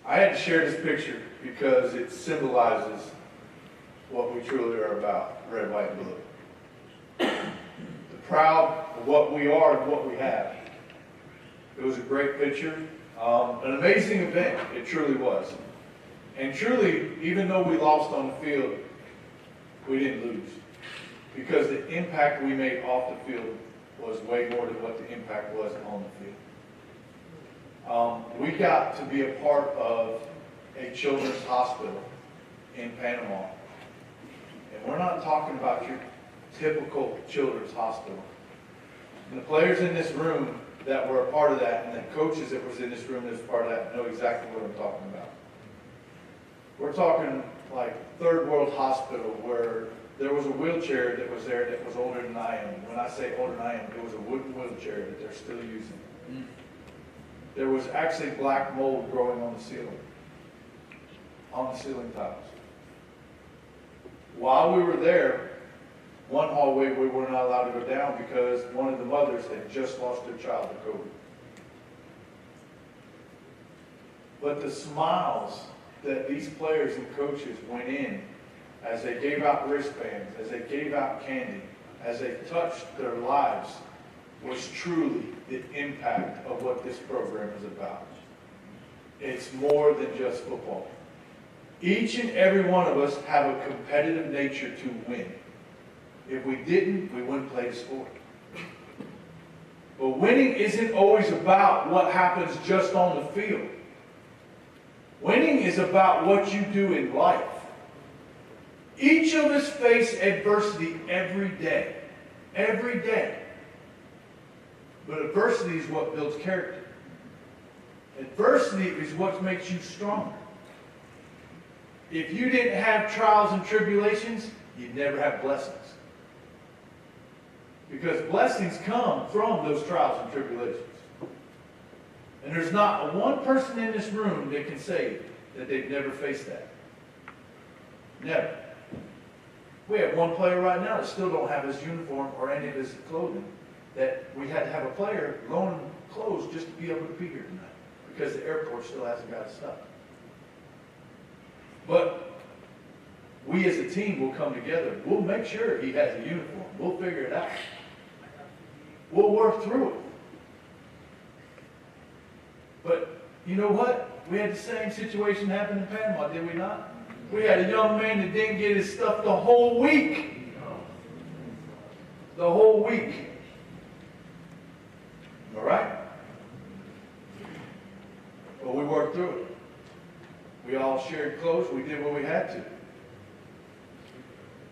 I had to share this picture because it symbolizes what we truly are about, red, white, and blue. Proud of what we are and what we have. It was a great picture, an amazing event, it truly was. And truly, even though we lost on the field, we didn't lose. Because the impact we made off the field was way more than what the impact was on the field. We got to be a part of a children's hospital in Panama. And we're not talking about your typical children's hospital. And the players in this room that were a part of that, and the coaches that was in this room that was part of that, know exactly what I'm talking about. We're talking like third world hospital where there was a wheelchair that was there that was older than I am. When I say older than I am, it was a wooden wheelchair that they're still using. There was actually black mold growing on the ceiling tiles. While we were there, one hallway we were not allowed to go down because one of the mothers had just lost their child to COVID. But the smiles that these players and coaches went in as they gave out wristbands, as they gave out candy, as they touched their lives, was truly the impact of what this program is about. It's more than just football. Each and every one of us have a competitive nature to win. If we didn't, we wouldn't play the sport. But winning isn't always about what happens just on the field. Winning is about what you do in life. Each of us face adversity every day. Every day. But adversity is what builds character. Adversity is what makes you stronger. If you didn't have trials and tribulations, you'd never have blessings. Because blessings come from those trials and tribulations. And there's not one person in this room that can say that they've never faced that. Never. We have one player right now that still don't have his uniform or any of his clothing. That we had to have a player loan him clothes just to be able to be here tonight. Because the airport still hasn't got his stuff. But we as a team will come together. We'll make sure he has a uniform. We'll figure it out. We'll work through it. But you know what? We had the same situation happen in Panama, did we not? We had a young man that didn't get his stuff the whole week. The whole week. All right? But we worked through it. We all shared clothes. We did what we had to.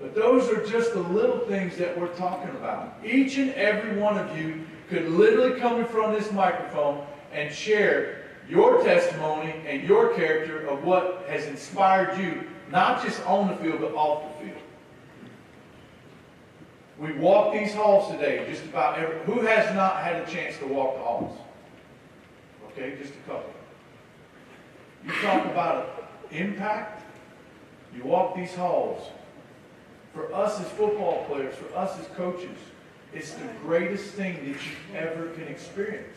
But those are just the little things that we're talking about. Each and every one of you could literally come in front of this microphone and share your testimony and your character of what has inspired you, not just on the field, but off the field. We walked these halls today, just about every, who has not had a chance to walk the halls? Okay, just a couple. You talk about impact, you walk these halls. For us as football players, for us as coaches, it's the greatest thing that you ever can experience.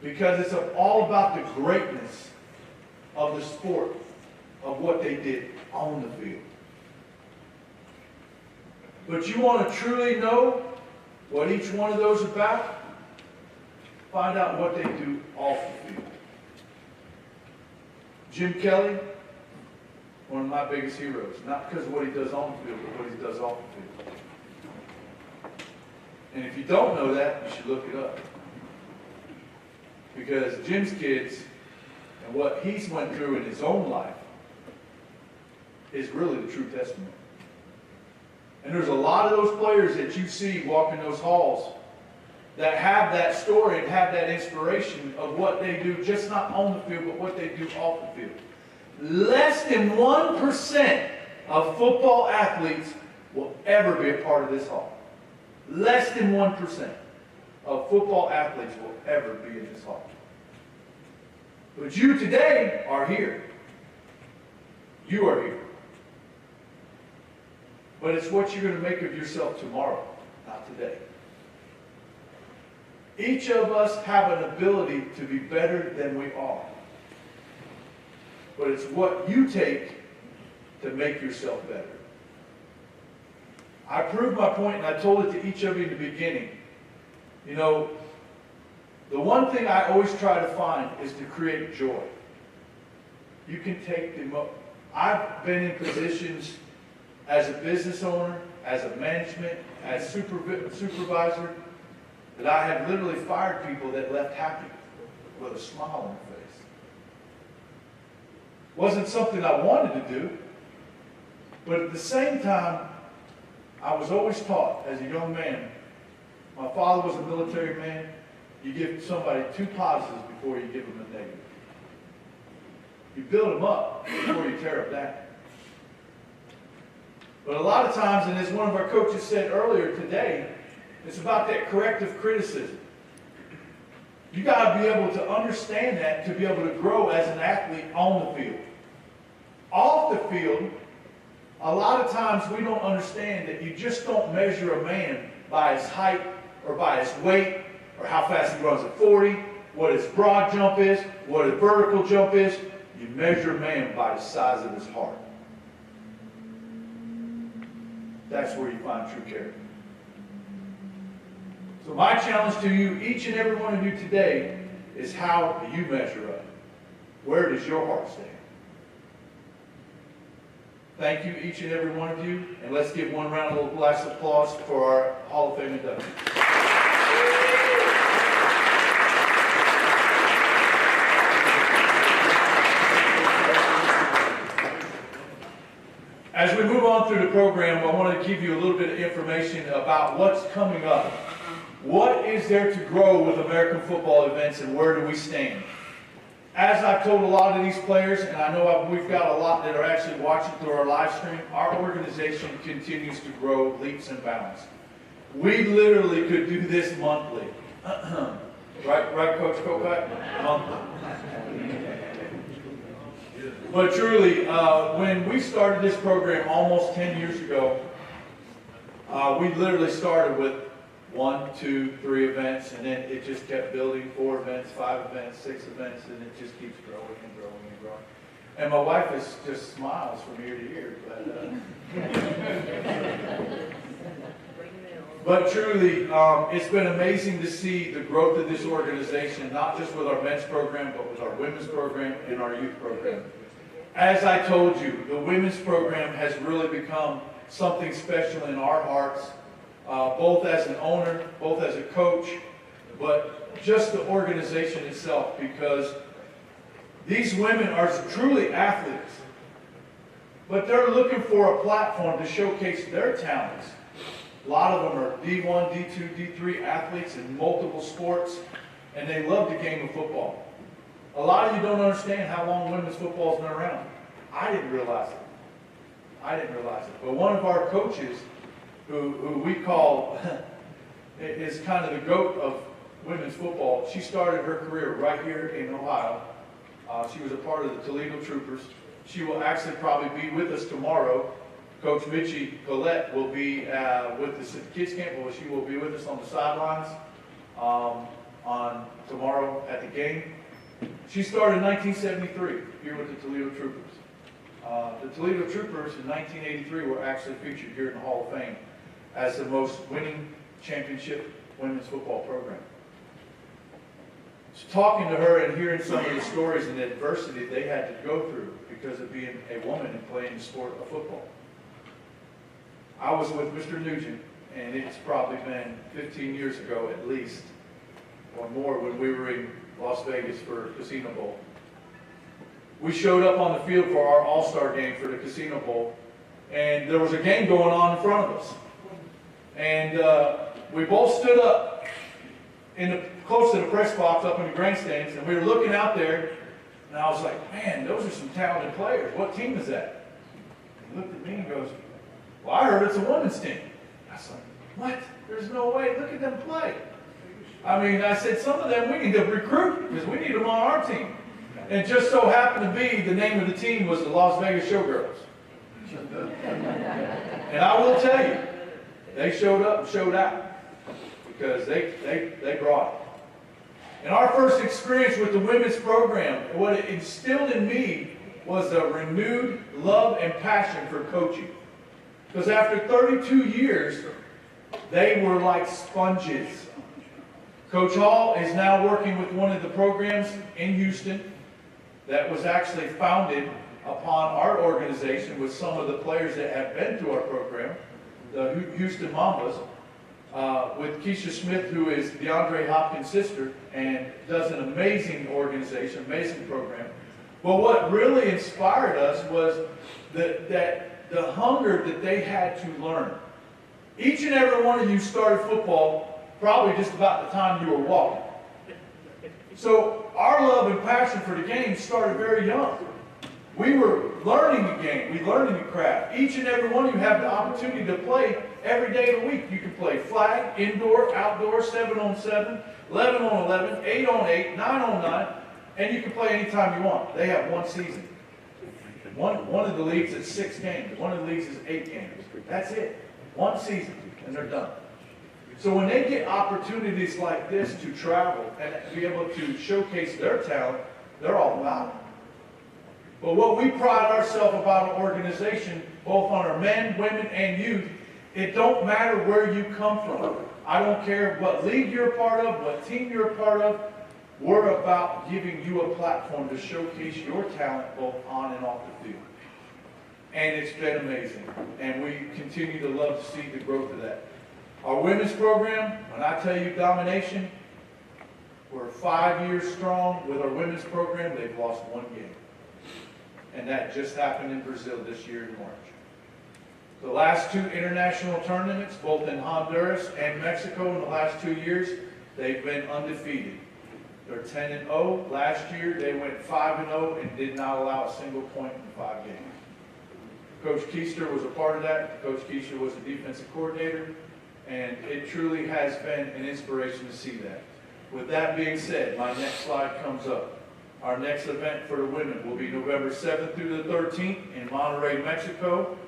Because it's all about the greatness of the sport, of what they did on the field. But you want to truly know what each one of those is about? Find out what they do off the field. Jim Kelly, one of my biggest heroes. Not because of what he does on the field, but what he does off the field. And if you don't know that, you should look it up. Because Jim's kids and what he's went through in his own life is really the true testimony. And there's a lot of those players that you see walking those halls that have that story and have that inspiration of what they do, just not on the field, but what they do off the field. Less than 1% of football athletes will ever be a part of this hall. Less than 1% of football athletes will ever be in this hall. But you today are here. You are here. But it's what you're going to make of yourself tomorrow, not today. Each of us have an ability to be better than we are. But it's what you take to make yourself better. I proved my point, and I told it to each of you in the beginning. You know, the one thing I always try to find is to create joy. You can take I've been in positions as a business owner, as a management, as supervisor, that I have literally fired people that left happy with a smile on their face. Wasn't something I wanted to do, but at the same time, I was always taught as a young man, my father was a military man, you give somebody 2 positives before you give them a negative. You build them up before you tear them down. But a lot of times, and as one of our coaches said earlier today, it's about that corrective criticism. You got to be able to understand that to be able to grow as an athlete on the field. Off the field, a lot of times we don't understand that you just don't measure a man by his height or by his weight or how fast he runs at 40, what his broad jump is, what his vertical jump is. You measure a man by the size of his heart. That's where you find true character. So my challenge to you, each and every one of you today, is how do you measure up? Where does your heart stand? Thank you, each and every one of you, and let's give one round of applause for our Hall of Fame inductees. As we move on through the program, I want to give you a little bit of information about what's coming up. What is there to grow with American football events, and where do we stand? As I've told a lot of these players, and I know we've got a lot that are actually watching through our live stream, our organization continues to grow leaps and bounds. We literally could do this monthly. right, Coach Kopak? Monthly. But truly, when we started this program almost 10 years ago, we literally started with 1, 2, 3 events, and then it just kept building, 4 events, 5 events, 6 events, and it just keeps growing and growing and growing. And my wife just smiles from ear to ear. But truly, it's been amazing to see the growth of this organization, not just with our men's program, but with our women's program and our youth program. As I told you, the women's program has really become something special in our hearts, both as an owner, both as a coach, but just the organization itself, because these women are truly athletes, but they're looking for a platform to showcase their talents. A lot of them are D1, D2, D3 athletes in multiple sports, and they love the game of football. A lot of you don't understand how long women's football has been around. I didn't realize it. But one of our coaches, who we call is kind of the GOAT of women's football, she started her career right here in Ohio. She was a part of the Toledo Troopers. She will actually probably be with us tomorrow. Coach Mitchie Collette will be with us at the kids camp. Well, she will be with us on the sidelines on tomorrow at the game. She started in 1973 here with the Toledo Troopers. The Toledo Troopers in 1983 were actually featured here in the Hall of Fame as the most winning championship women's football program. So talking to her and hearing some of the stories and the adversity they had to go through because of being a woman and playing the sport of football. I was with Mr. Nugent, and it's probably been 15 years ago at least, or more, when we were in Las Vegas for Casino Bowl. We showed up on the field for our All-Star game for the Casino Bowl, and there was a game going on in front of us. And we both stood up close to the press box up in the grandstands, and we were looking out there, and I was like, man, those are some talented players. What team is that? He looked at me and goes, well, I heard it's a women's team. I was like, what? There's no way. Look at them play. I mean, I said, some of them we need to recruit because we need them on our team. And it just so happened to be the name of the team was the Las Vegas Showgirls. And I will tell you, they showed up and showed out because they brought it. And our first experience with the women's program, what it instilled in me was a renewed love and passion for coaching. Because after 32 years, they were like sponges. Coach Hall is now working with one of the programs in Houston that was actually founded upon our organization with some of the players that have been through our program, the Houston Mambas, with Keisha Smith, who is DeAndre Hopkins' sister, and does an amazing organization, amazing program. But what really inspired us was that the hunger that they had to learn. Each and every one of you started football probably just about the time you were walking. So our love and passion for the game started very young. We were learning the game. We learned the craft. Each and every one of you have the opportunity to play every day of the week. You can play flag, indoor, outdoor, 7-on-7, 11-on-11, 8-on-8, 9-on-9, and you can play anytime you want. They have one season. One of the leagues is 6 games. One of the leagues is 8 games. That's it. One season, and they're done. So when they get opportunities like this to travel and be able to showcase their talent, they're all about it. But what we pride ourselves about an organization, both on our men, women, and youth, it don't matter where you come from. I don't care what league you're a part of, what team you're a part of. We're about giving you a platform to showcase your talent both on and off the field. And it's been amazing. And we continue to love to see the growth of that. Our women's program, when I tell you domination, we're 5 years strong with our women's program. They've lost 1 game. And that just happened in Brazil this year in March. The last 2 international tournaments, both in Honduras and Mexico in the last 2 years, they've been undefeated. They're 10-0. Last year, they went 5-0 and did not allow a single point in 5 games. Coach Keister was a part of that. Coach Keister was the defensive coordinator. And it truly has been an inspiration to see that. With that being said, my next slide comes up. Our next event for the women will be November 7th through the 13th in Monterrey, Mexico.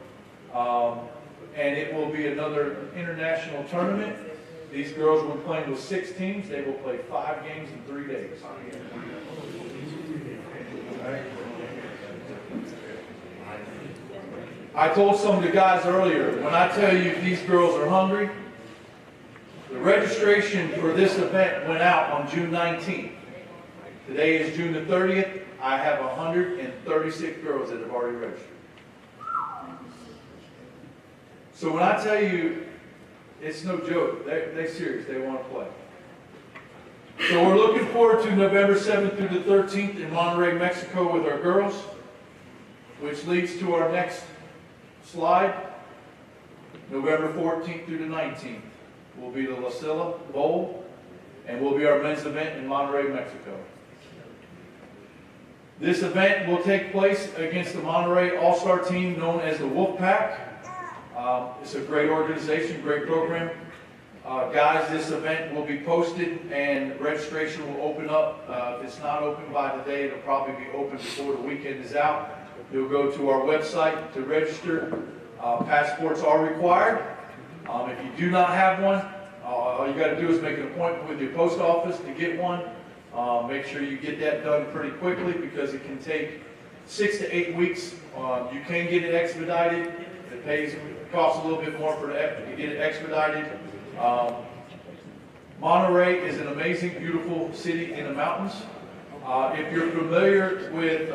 And it will be another international tournament. These girls will be playing with 6 teams. They will play 5 games in 3 days. I told some of the guys earlier, when I tell you these girls are hungry, the registration for this event went out on June 19th. Today is June the 30th. I have 136 girls that have already registered. So when I tell you, it's no joke. They're serious. They want to play. So we're looking forward to November 7th through the 13th in Monterrey, Mexico with our girls, which leads to our next slide. November 14th through the 19th will be the La Silla Bowl, and will be our men's event in Monterrey, Mexico. This event will take place against the Monterrey All-Star team known as the Wolfpack. It's a great organization, great program. Guys, this event will be posted and registration will open up. If it's not open by today, it'll probably be open before the weekend is out. You'll go to our website to register. Passports are required. If you do not have one, all you got to do is make an appointment with your post office to get one. Make sure you get that done pretty quickly because it can take 6 to 8 weeks. You can get it expedited. It costs a little bit more to get it expedited. Monterrey is an amazing, beautiful city in the mountains. If you're familiar with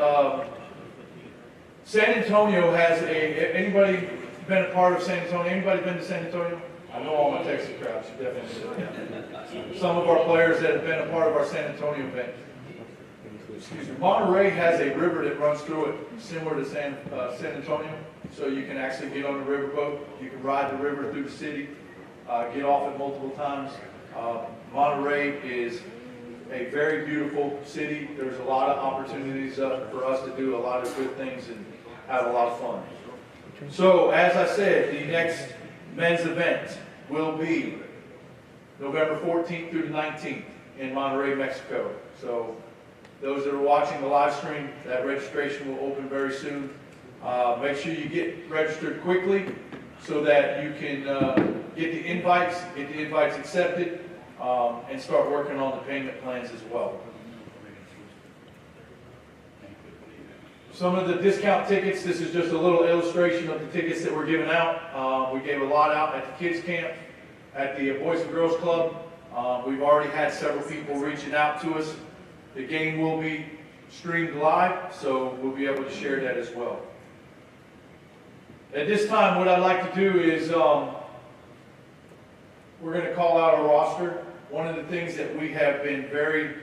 San Antonio, has anybody been a part of San Antonio? Anybody been to San Antonio? I know all my Texas crowds should definitely know. Some of our players that have been a part of our San Antonio event. Excuse me. Monterrey has a river that runs through it, similar to San Antonio. So you can actually get on the riverboat. You can ride the river through the city, get off it multiple times. Monterey is a very beautiful city. There's a lot of opportunities for us to do a lot of good things and have a lot of fun. So, as I said, the next men's event will be November 14th through the 19th in Monterrey, Mexico. So, those that are watching the live stream, that registration will open very soon. Make sure you get registered quickly so that you can get the invites accepted, and start working on the payment plans as well. Some of the discount tickets, this is just a little illustration of the tickets that we're giving out. We gave a lot out at the kids camp, at the Boys and Girls Club. We've already had several people reaching out to us. The game will be streamed live, so we'll be able to share that as well. At this time, what I'd like to do is we're going to call out a roster. One of the things that we have been very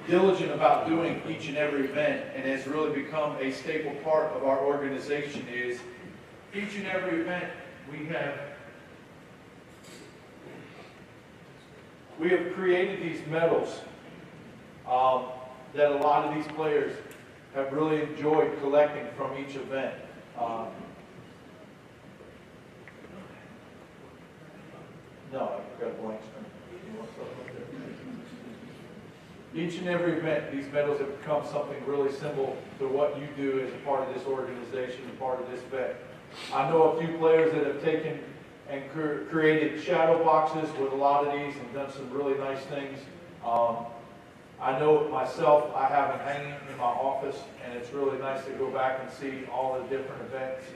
diligent about doing each and every event, and has really become a staple part of our organization, is each and every event we have created these medals that a lot of these players have really enjoyed collecting from each event. No, I've got a blank screen. Each and every event, these medals have become something really simple to what you do as a part of this organization and part of this event. I know a few players that have taken and created shadow boxes with a lot of these and done some really nice things. I know myself, I have them hanging in my office, and it's really nice to go back and see all the different events.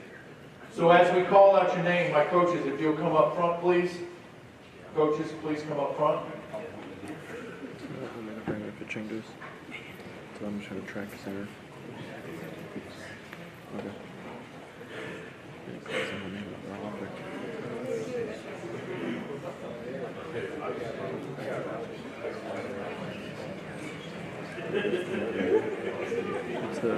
So as we call out your name, my coaches, if you'll come up front, please. Coaches, please come up front. If it changes, so I'm just going to track center. Okay. It's the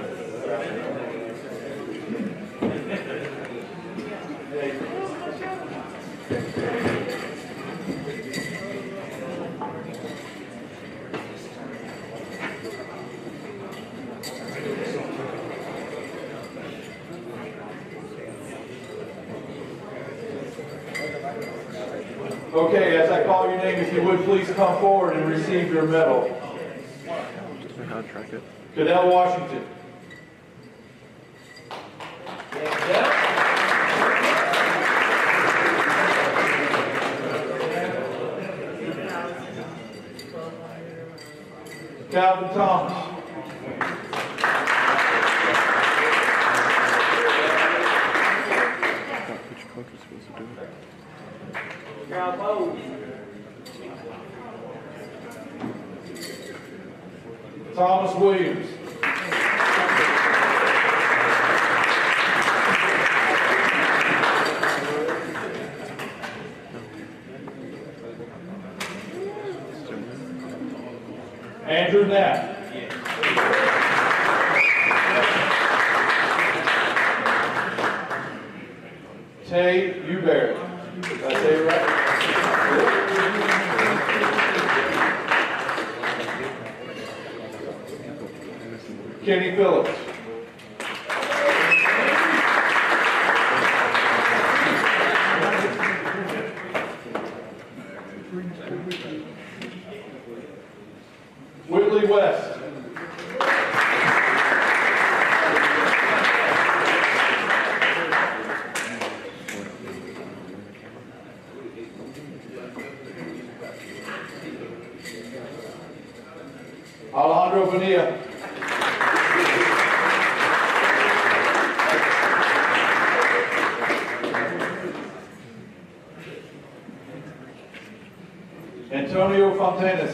Okay, as I call your name, if you would please come forward and receive your medal. just know how to track it. Cadell Washington. Calvin Thomas. Which coach is supposed to do it? Thomas Williams. Andrew Knapp. Tay Uberry. Did I say it right? Kenny Phillips. Whitley West. Alejandro Bonilla. Antonio Fontanes.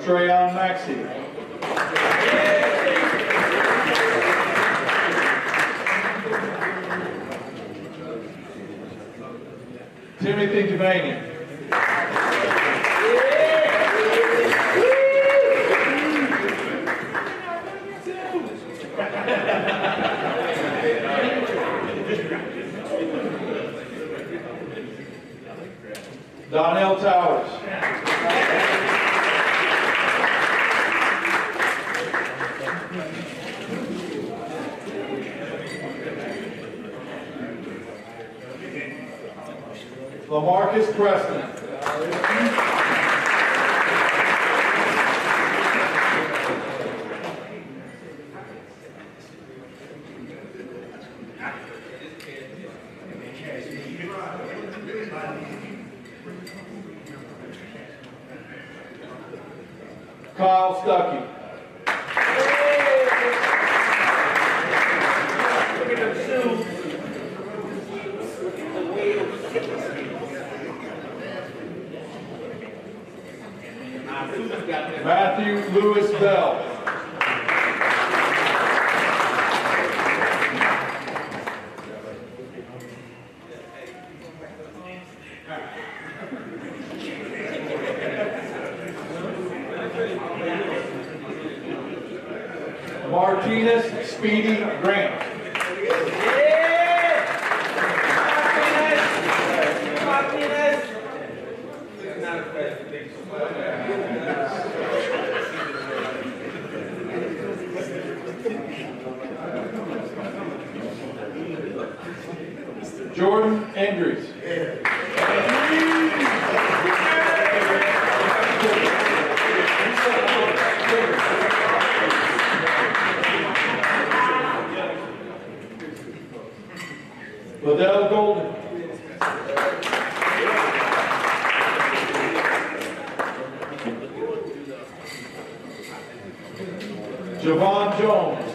Trayon Maxey. Timothy Devaney. Donnell Towers. LaMarcus Preston. Kyle Stuckey. Matthew Lewis Bell. Martinez Speedy Grant. Jordan Andrews. Liddell Golden. Javon Jones.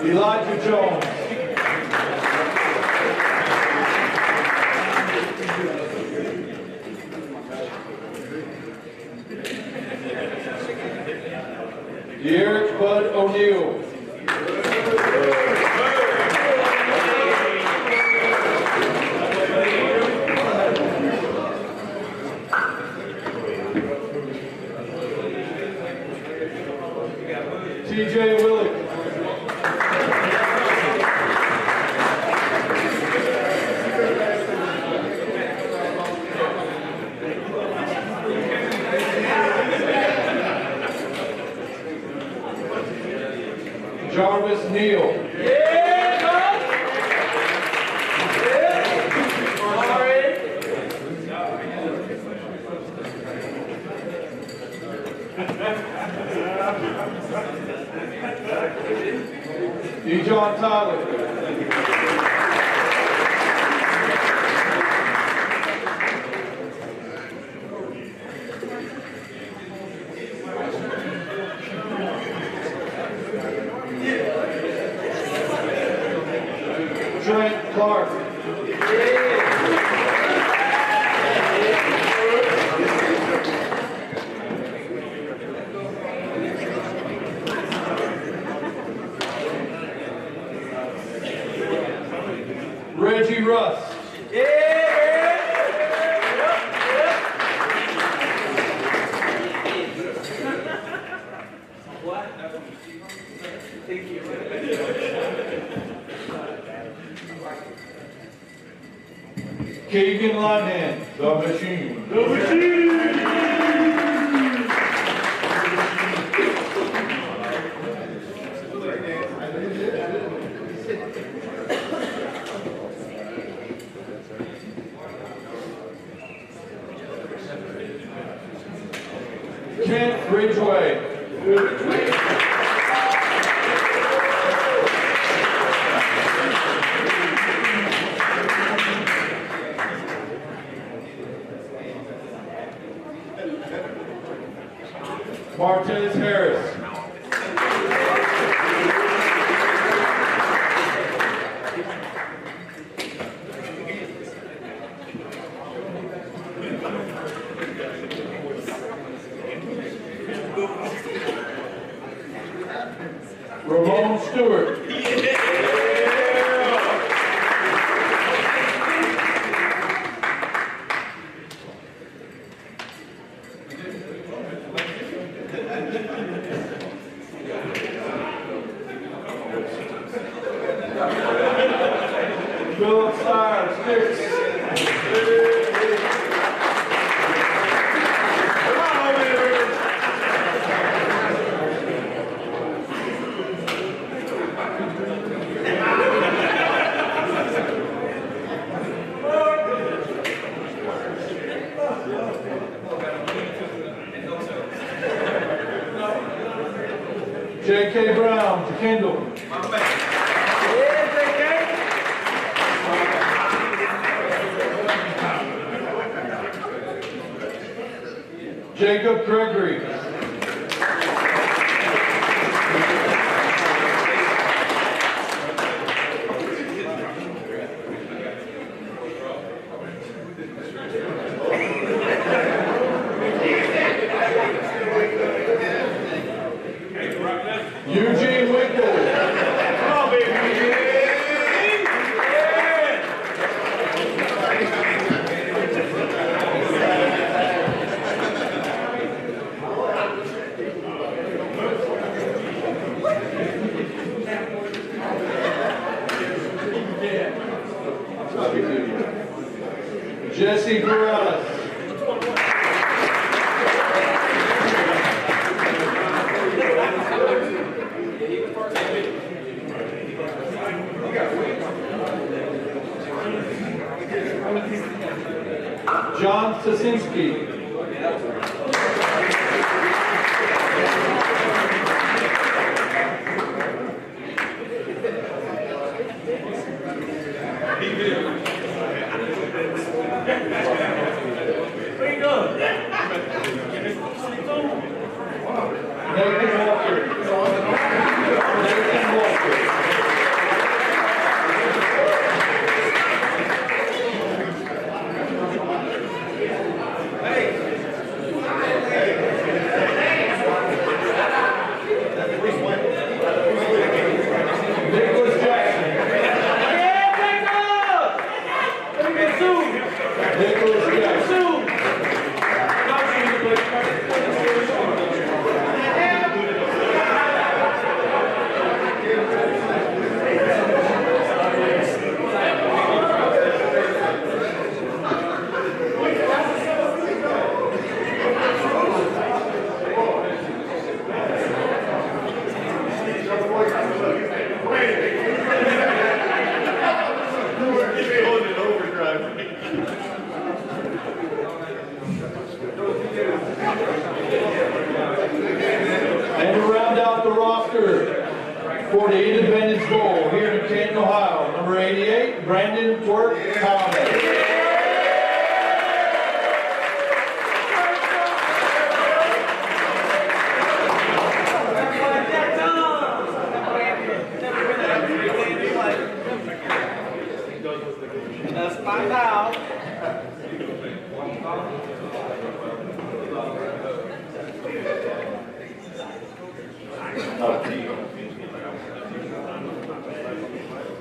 Elijah Jones. Derek Bud O'Neill. TJ Willick. Jarvis Neal. Dejon Tyler. Trent Clark. Reggie Russ. Keegan London, the machine. The machine! Kent Ridgway. Martez Harris. Ramon Stewart. Philip Stiles, six. Come on, J.K. Brown to Kendall. My man. Yeah, JK. Jacob Gregory. Eugene Winkle. Come on, baby. Jesse Perales. John Stasinski. Nathan Walker. Nathan Walker. Nicholas Jackson. Nicholas Jackson. And to round out the roster for the Independence Bowl here in Canton, Ohio, number 88, Brandon Twerk Pounded. Let's find out.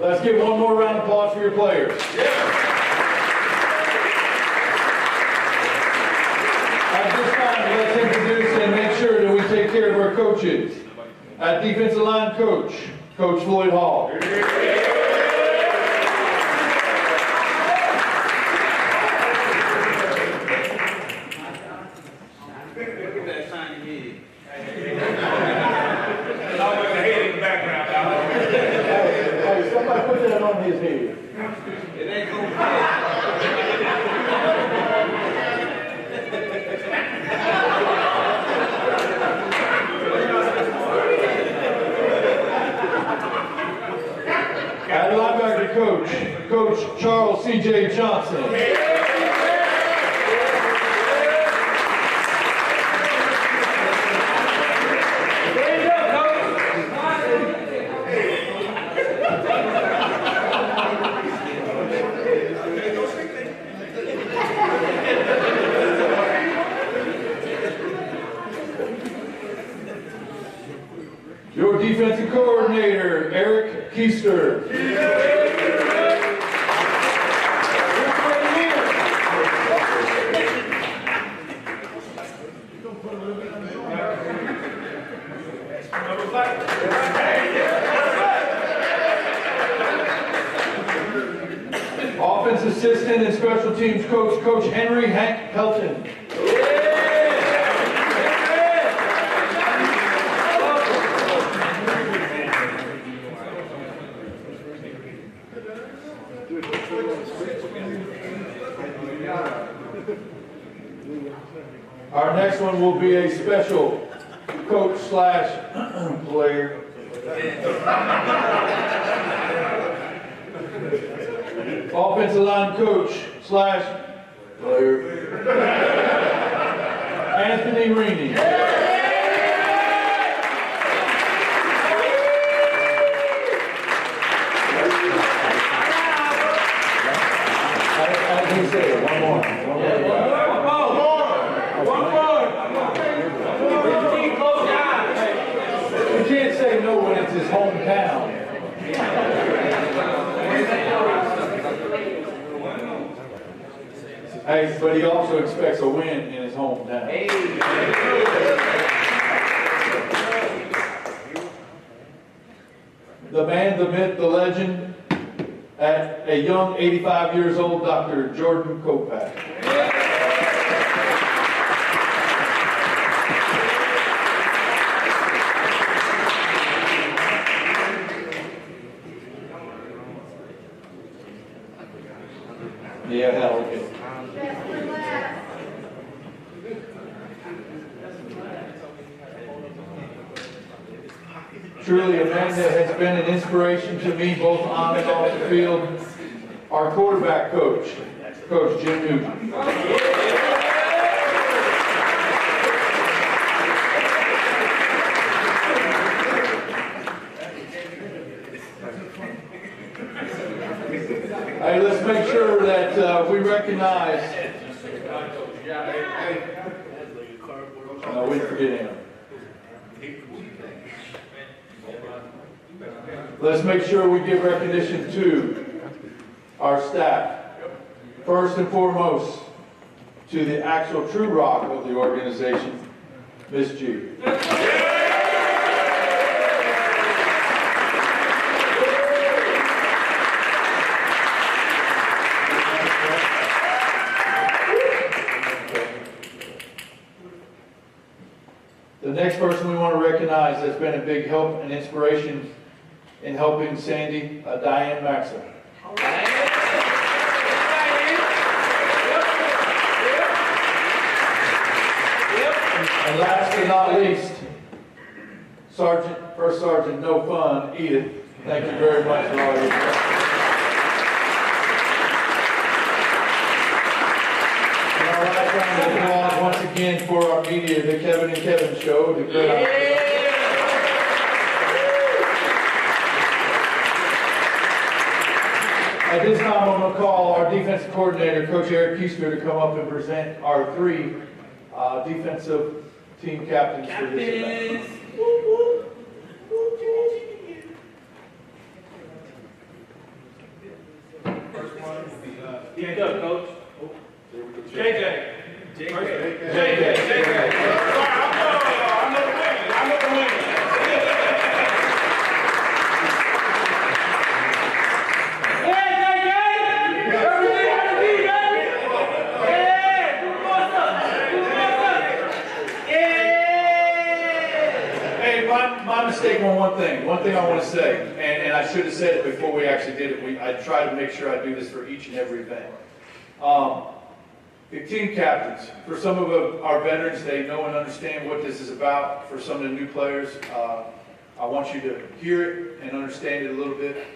Let's give one more round of applause for your players. At this time, let's introduce and make sure that we take care of our coaches. At defensive line coach, Coach Floyd Hall. Look at that shiny head. Hey, somebody put that on his head. It ain't gonna fit. At linebacker coach, Coach Charles C.J. Johnson. Your defensive coordinator, Eric Keister. Offense assistant and special teams coach, Coach Henry Hank Pelton. Our next one will be a special coach slash player. Offensive line coach slash player. Anthony Reaney. As he said, one more. You can't say no when it's his hometown. Hey, but he also expects a win in his hometown. The man, the myth, the legend, at a young 85 years old, Dr. Jordan Kopak. Yeah, hell, okay. Truly a man that has been an inspiration to me both on and off the field. Our quarterback coach, Coach Jim Nugent. Hey, let's make sure that we recognize. No, we forget him. Let's make sure we give recognition to our staff. First and foremost, to the actual true rock of the organization, Miss G. The next person we want to recognize that's been a big help and inspiration in helping Sandy, Diane Maxim. And last but not least, First Sergeant No Fun, Edith. Thank you very much for all your work. And our last round of applause once again for our media, the Kevin and Kevin Show. The At this time, I'm going to call our defensive coordinator, Coach Eric Keister, to come up and present our three defensive team captains for this event. First one, stand up, Coach. JJ. JJ. I'm the winner. My mistake on one thing I want to say, and I should have said it before we actually did it. I try to make sure I do this for each and every event. The team captains, for some of our veterans, they know and understand what this is about. For some of the new players, I want you to hear it and understand it a little bit.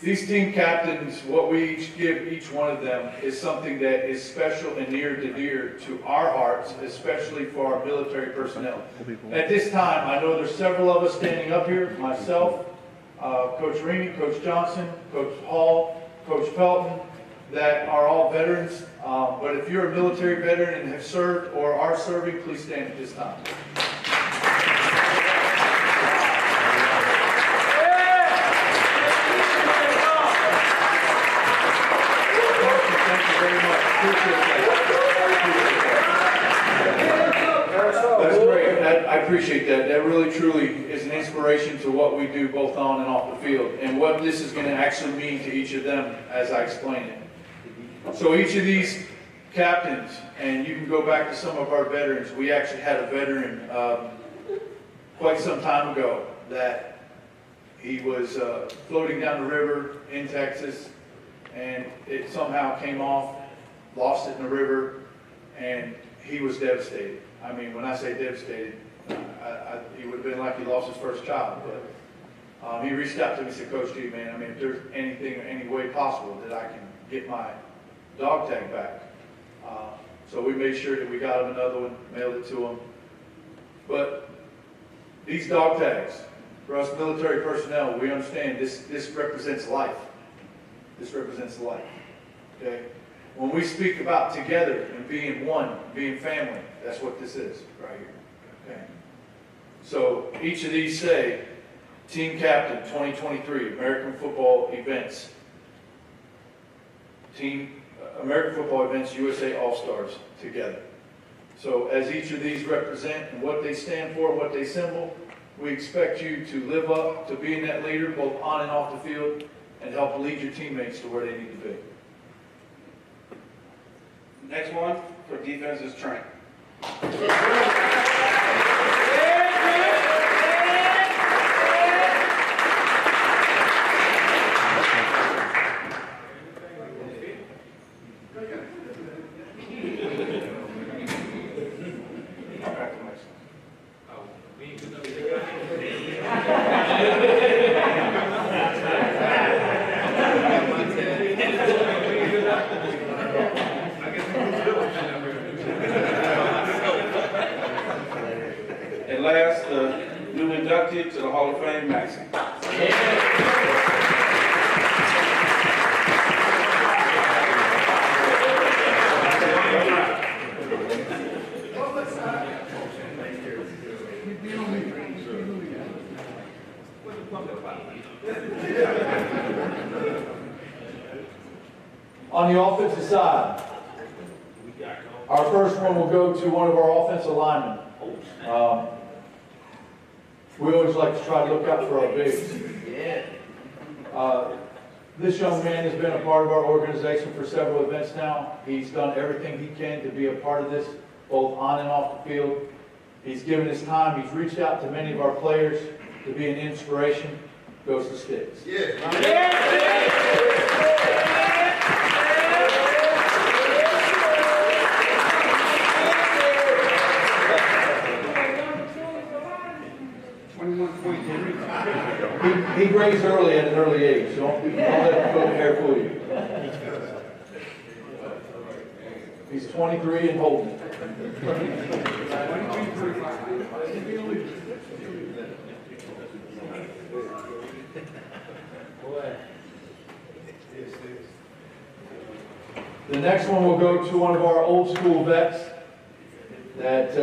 These team captains, what we each give each one of them is something that is special and near to dear to our hearts, especially for our military personnel. At this time, I know there's several of us standing up here, myself, Coach Reaney, Coach Johnson, Coach Hall, Coach Felton, that are all veterans. But if you're a military veteran and have served or are serving, please stand at this time. That's great. I appreciate that. That really, truly is an inspiration to what we do both on and off the field, and what this is going to actually mean to each of them as I explain it. So each of these captains, and you can go back to some of our veterans. We actually had a veteran quite some time ago that he was floating down the river in Texas, and it somehow came off, lost it in the river, and he was devastated. I mean, when I say devastated, He would have been like he lost his first child, but he reached out to me and said, Coach G, man, I mean, if there's anything, any way possible that I can get my dog tag back. So we made sure that we got him another one, mailed it to him. But these dog tags, for us military personnel, we understand this represents life. This represents life, okay? When we speak about together and being one, being family, that's what this is right here, okay? So each of these say, Team Captain 2023, American Football Events. American Football Events USA All-Stars together. So as each of these represent and what they stand for, what they symbol, we expect you to live up to being that leader both on and off the field and help lead your teammates to where they need to be. Next one for defense is Trent. And last, the new inducted to the Hall of Fame, Maxie. On the offensive side, our first one will go to one of our offensive linemen. We always like to try to look out for our bigs. This young man has been a part of our organization for several events now. He's done everything he can to be a part of this, both on and off the field. He's given his time. He's reached out to many of our players to be an inspiration. Goes to Sticks. He grazed early at an early age, so don't let the hair fool you. He's 23 and holding it. The next one will go to one of our old school vets that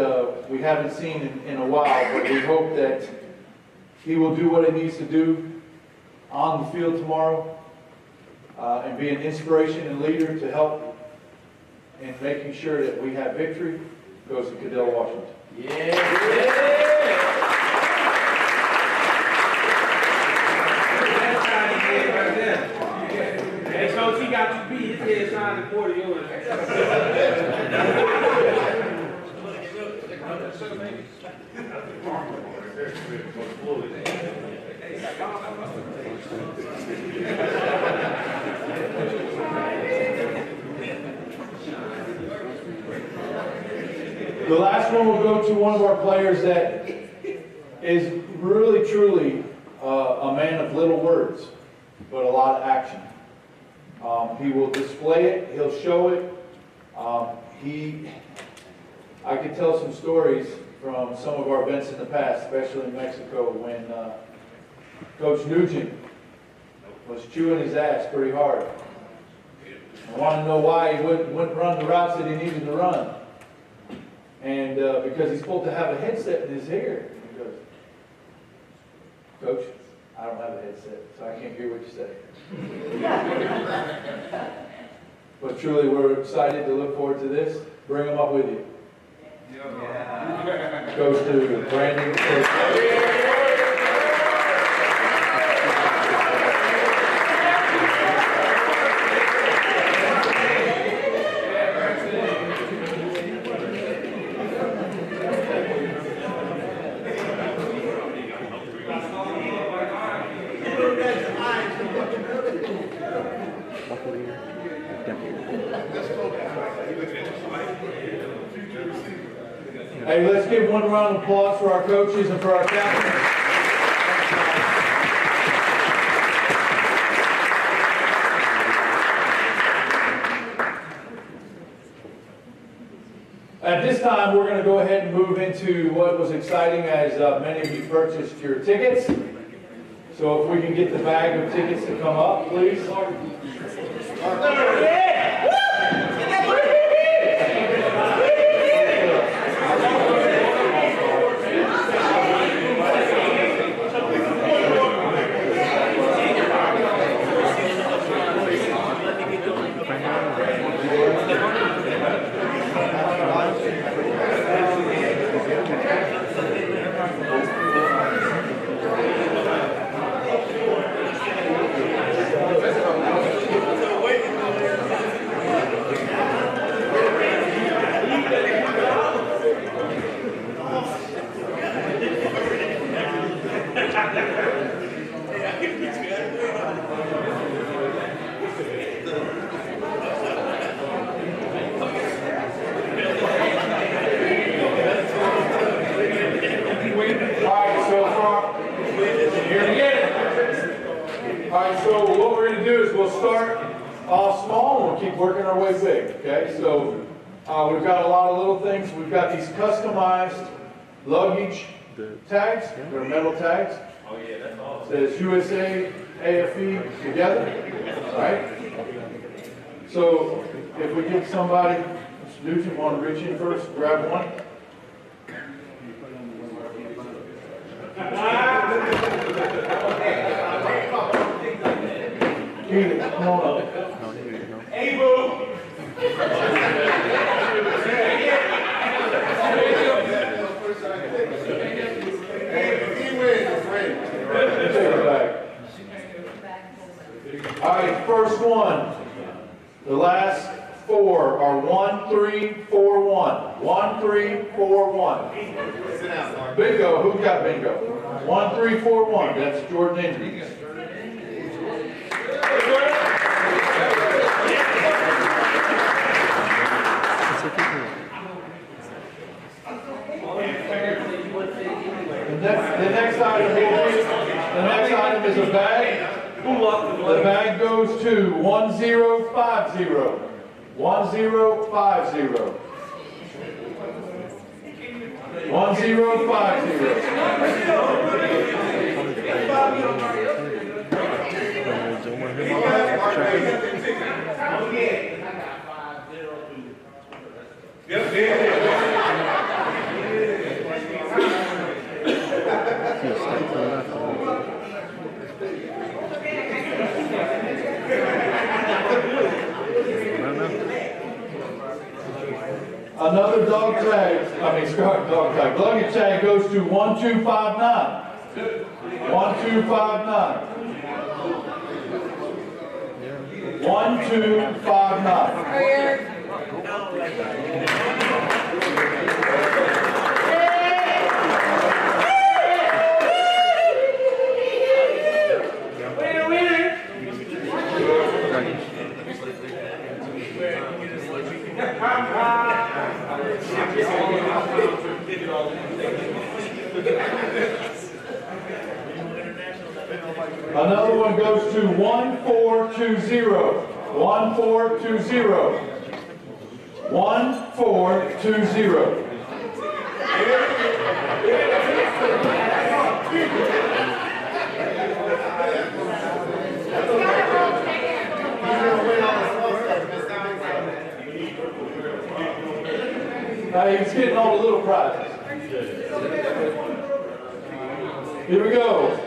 we haven't seen in a while, but we hope that he will do what he needs to do on the field tomorrow and be an inspiration and leader to help in making sure that we have victory. Goes to Cadell Washington. Hey, Coach, he got you beat. His head signed the quarter yours. The last one will go to one of our players that is really, truly a man of little words, but a lot of action. He will display it. He'll show it. I could tell some stories from some of our events in the past, especially in Mexico, when Coach Nugent was chewing his ass pretty hard. I want to know why he wouldn't run the routes that he needed to run. And because he's supposed to have a headset in his ear. And he goes, Coach, I don't have a headset, so I can't hear what you say. But truly, we're excited to look forward to this. Bring them up with you. Goes to Brandon. Hey, let's give one round of applause for our coaches and for our captains. At this time, we're going to go ahead and move into what was exciting as many of you purchased your tickets. So if we can get the bag of tickets to come up, please. Working our way big, okay? So we've got a lot of little things. We've got these customized luggage tags. They're metal tags. Oh yeah, that's awesome. Says USA, AFE together, right? So if we get somebody, Mr. Nugent, want to reach in first, grab one. Keynote, come on up. Hey, boo! All right, first one. The last four are 1, 3, 4, 1. 1, 3, 4, 1. Bingo. Who got bingo? 1, 3, 4, 1. That's Jordan Andrews. The next item is a bag. The bag goes to 1050. 1050. 1050. Another dog tag, dog tag, luggage tag goes to 1259. 1259. 1259. Another one goes to 1420. 1420. 1420. He's getting all the little prizes. Here we go.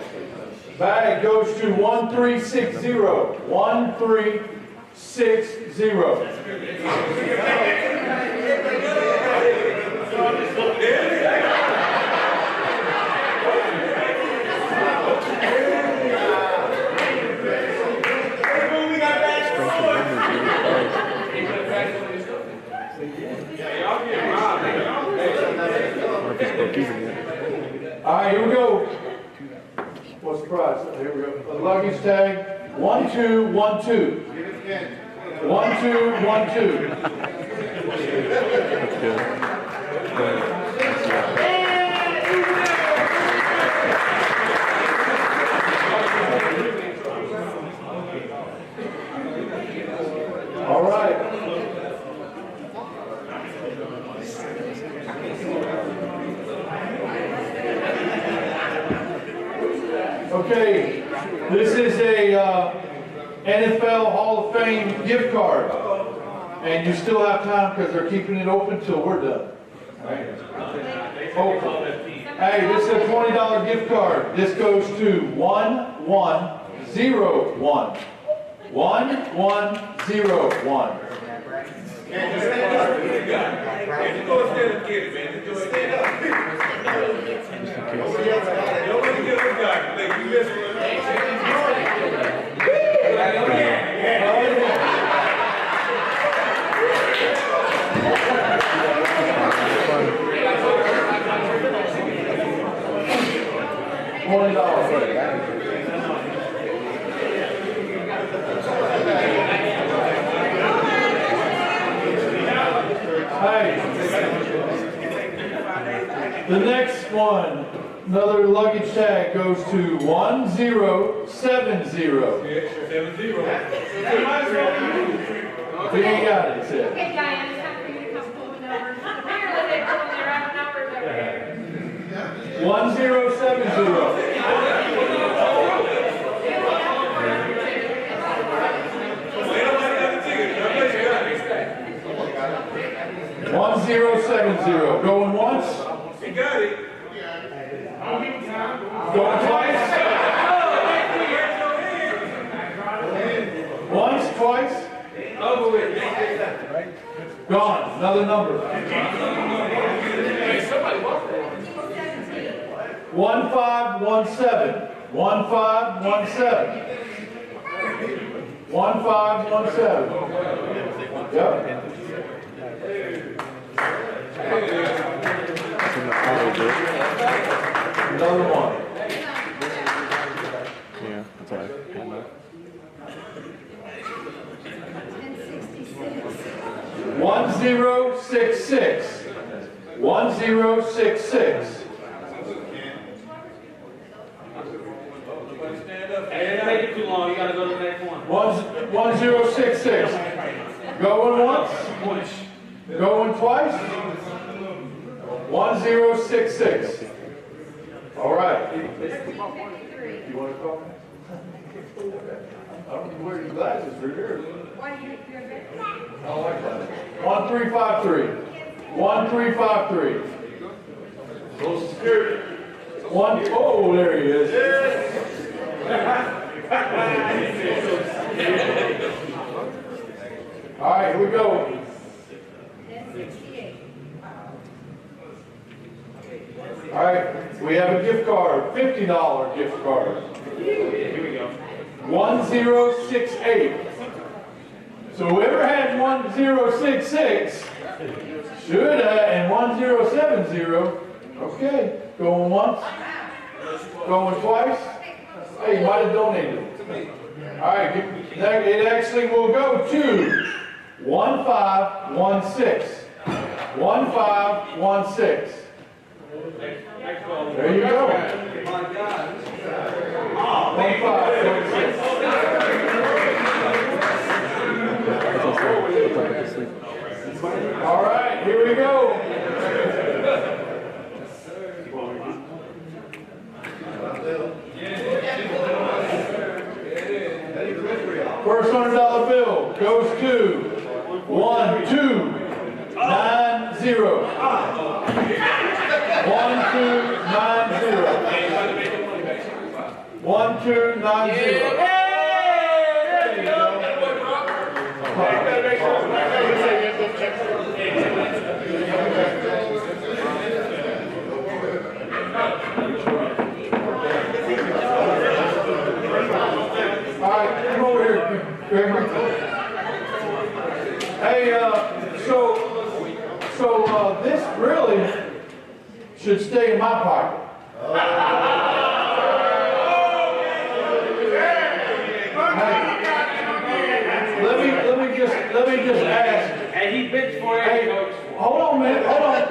Bag goes to 1360. 1360. All right, here we go. What's the prize? Here we go. A luggage tag, 1212. 1212. That's good. Okay, this is a NFL Hall of Fame gift card. And you still have time because they're keeping it open till we're done. Right? Open. Hey, this is a $20 gift card. This goes to 1101. 1101. The next one, another luggage tag goes to 1070. We ain't got it, said. Okay, Diane, it's time for you to come pull the numbers. Apparently they pull the right numbers over here. 1070. 1070. Going once? You got it. Going twice? Once, twice? Over with. Gone. Another number. 1517. 1517. 1517. Yep. Another one. Yeah, that's all right. 1066. 1066. Hey, it take it too long. You gotta go to the next one. 1066. Going once? Going twice? 1066. All right. You want to call? I don't need to wear your glasses for yours. Why do you you're good? I don't like glasses. 1353. 1353. Social Security. Oh, there he is. All right, here we go. 1068. All right, we have a gift card, $50 gift card. Here we go. 1068. So whoever had 1066 should have, and 1070. Okay, going once, going twice. Hey, you might have donated. All right, it actually will go to 1516. 1516. There you go. 1516. All right, here we go. First $100 bill goes to 1290. 1290. 1290. All right, come over here, Gregory. Hey, so this really should stay in my pocket. Hey, let me just ask. And he bitched for it. Hey, hold on a minute, hold on.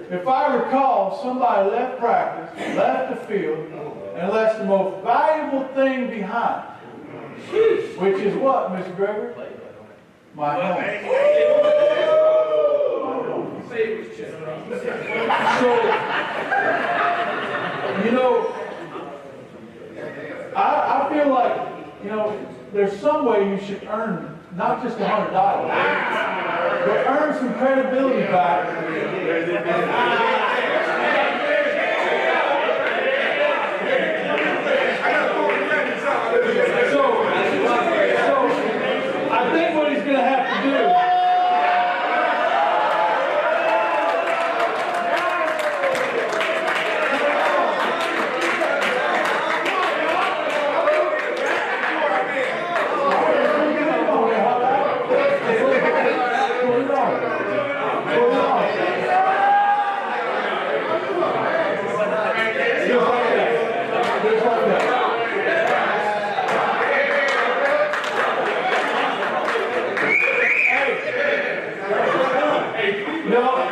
If I recall, somebody left practice, left the field, and left the most valuable thing behind. Which is what, Mr. Gregory? My home. So, you know, some way you should earn not just $100, but earn some credibility back. So I think what he's going to have to do.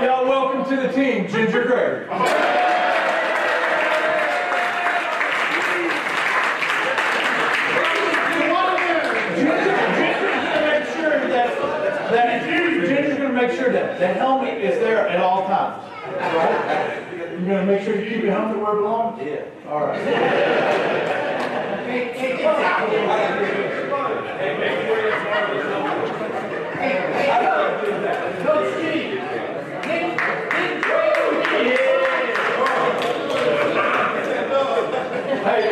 Y'all welcome to the team, Ginger Gregory. Ginger's going to make sure that the helmet is there at all times. Right? You're going to make sure you keep your helmet where it belongs? Yeah. All right. Hey,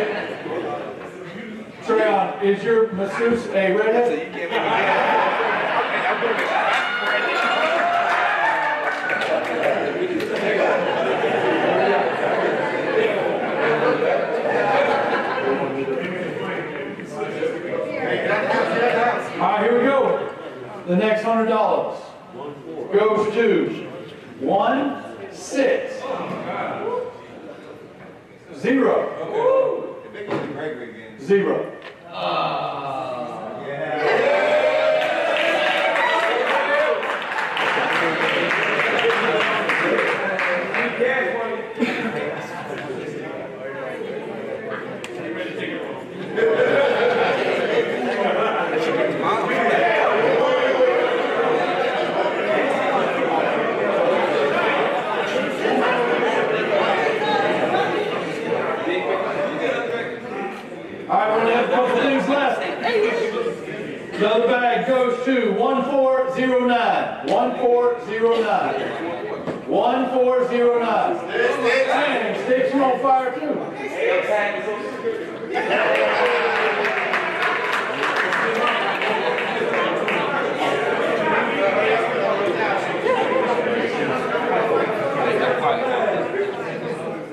Treyon, is your masseuse a redhead? All right, here we go. The next $100 goes to 1, 6, 0, 0. The other bag goes to 1409. 1409. 1409. Dang, sticks are on fire too.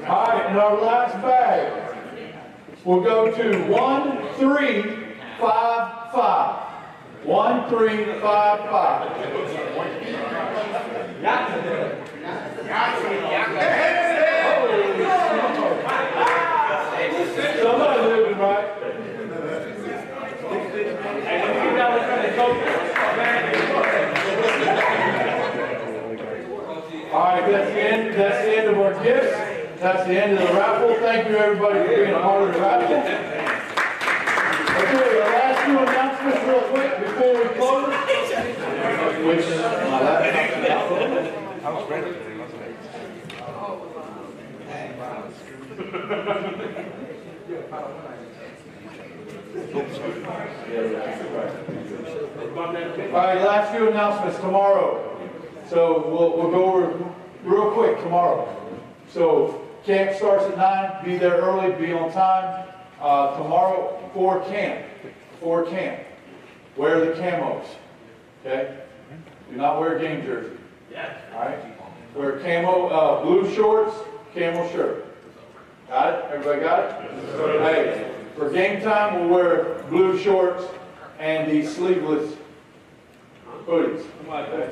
All right, and our last bag will go to 1355. 1355. Somebody living right. All right, that's the end of our gifts. That's the end of the raffle. Thank you everybody for being a part of the raffle. Okay, the last few announcements real quick before we close. Which my laptop. All right, last few announcements tomorrow. So we'll go over real quick tomorrow. So camp starts at 9. Be there early. Be on time. Tomorrow for camp. Wear the camos. Okay. Do not wear a game jersey. All right. Wear camo blue shorts, camo shirt. Got it? Everybody got it? Hey, for game time, we'll wear blue shorts and the sleeveless hoodies. Okay.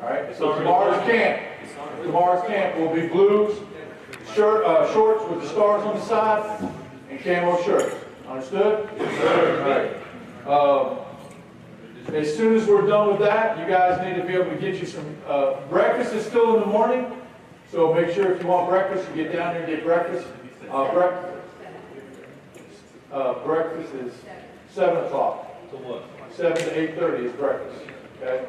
All right. So tomorrow's camp will be blues, shorts with the stars on the side, and camo shirts. Understood? Yes, all right. As soon as we're done with that, you guys need to be able to get you some breakfast is still in the morning, so make sure if you want breakfast, you get down here and get breakfast. Breakfast is 7 o'clock. 7 to 8:30 is breakfast. Okay.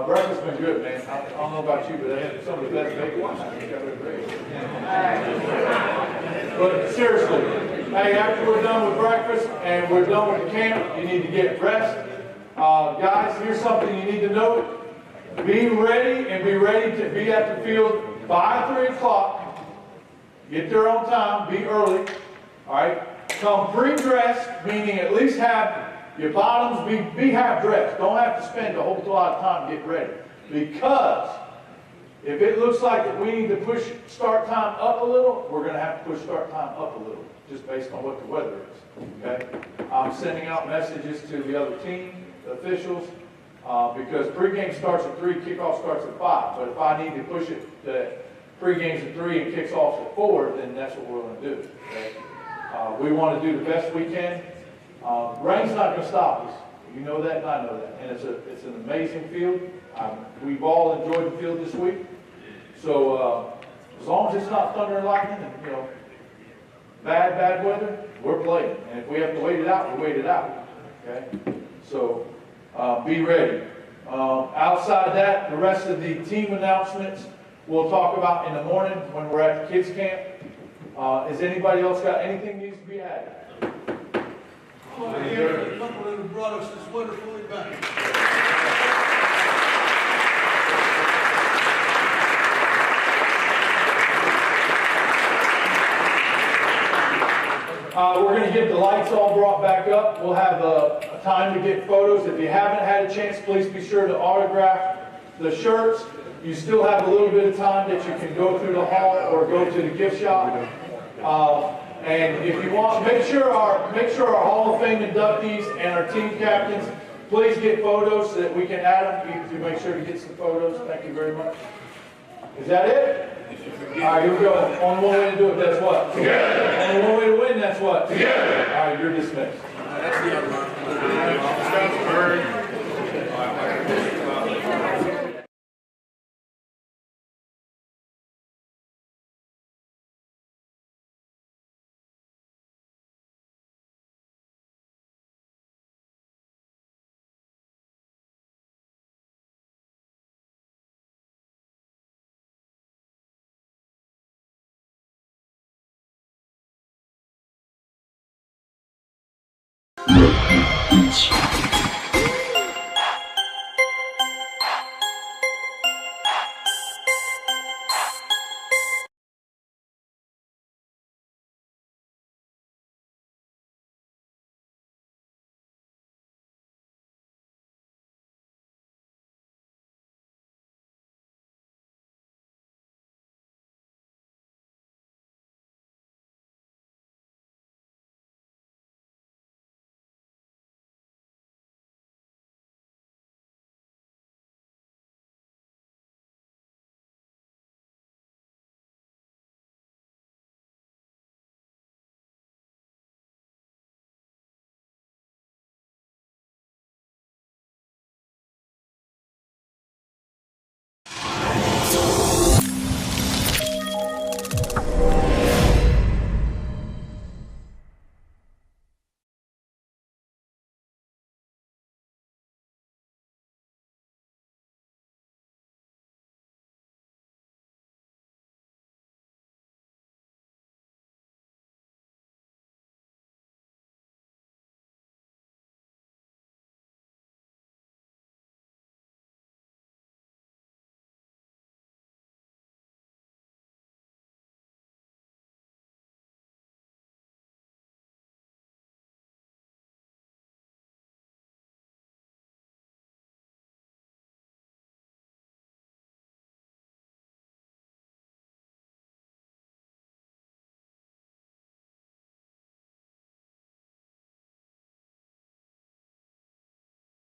Breakfast's been good, man. I don't know about you, but that's some of the best bacon. But seriously, Hey, after we're done with breakfast and we're done with the camp, you need to get rest. Guys, here's something you need to know. Be ready and be ready to be at the field by 3 o'clock. Get there on time, be early. All right? Come pre-dressed, meaning at least have your bottoms be half dressed. Don't have to spend a whole lot of time getting ready. Because if it looks like that we need to push start time up a little, we're going to have to push start time up a little, just based on what the weather is. Okay? I'm sending out messages to the other team, the officials, because pregame starts at 3, kickoff starts at 5. But if I need to push it to pregame's at 3 and kicks off at 4, then that's what we're going to do. Okay? We want to do the best we can. Rain's not going to stop us. You know that, and I know that. And it's an amazing field. We've all enjoyed the field this week. So as long as it's not thunder and lightning and bad weather, we're playing. And if we have to wait it out, we wait it out. Okay. So be ready. Outside that, the rest of the team announcements we'll talk about in the morning when we're at the kids camp. Has anybody else got anything needs to be added? I want to hear the couple that have brought us this wonderful event. We're going to get the lights all brought back up. We'll have a time to get photos. If you haven't had a chance, please be sure to autograph the shirts. You still have a little bit of time that you can go through the hall or go to the gift shop. And if you want, make sure our Hall of Fame inductees and our team captains, please get photos so that we can add them. You make sure to get some photos. Thank you very much. Is that it? All right, here we go. Only one way to do it, that's what? Together. Only one way to win, that's what? Together. All right, you're dismissed. That's the other one. Beach.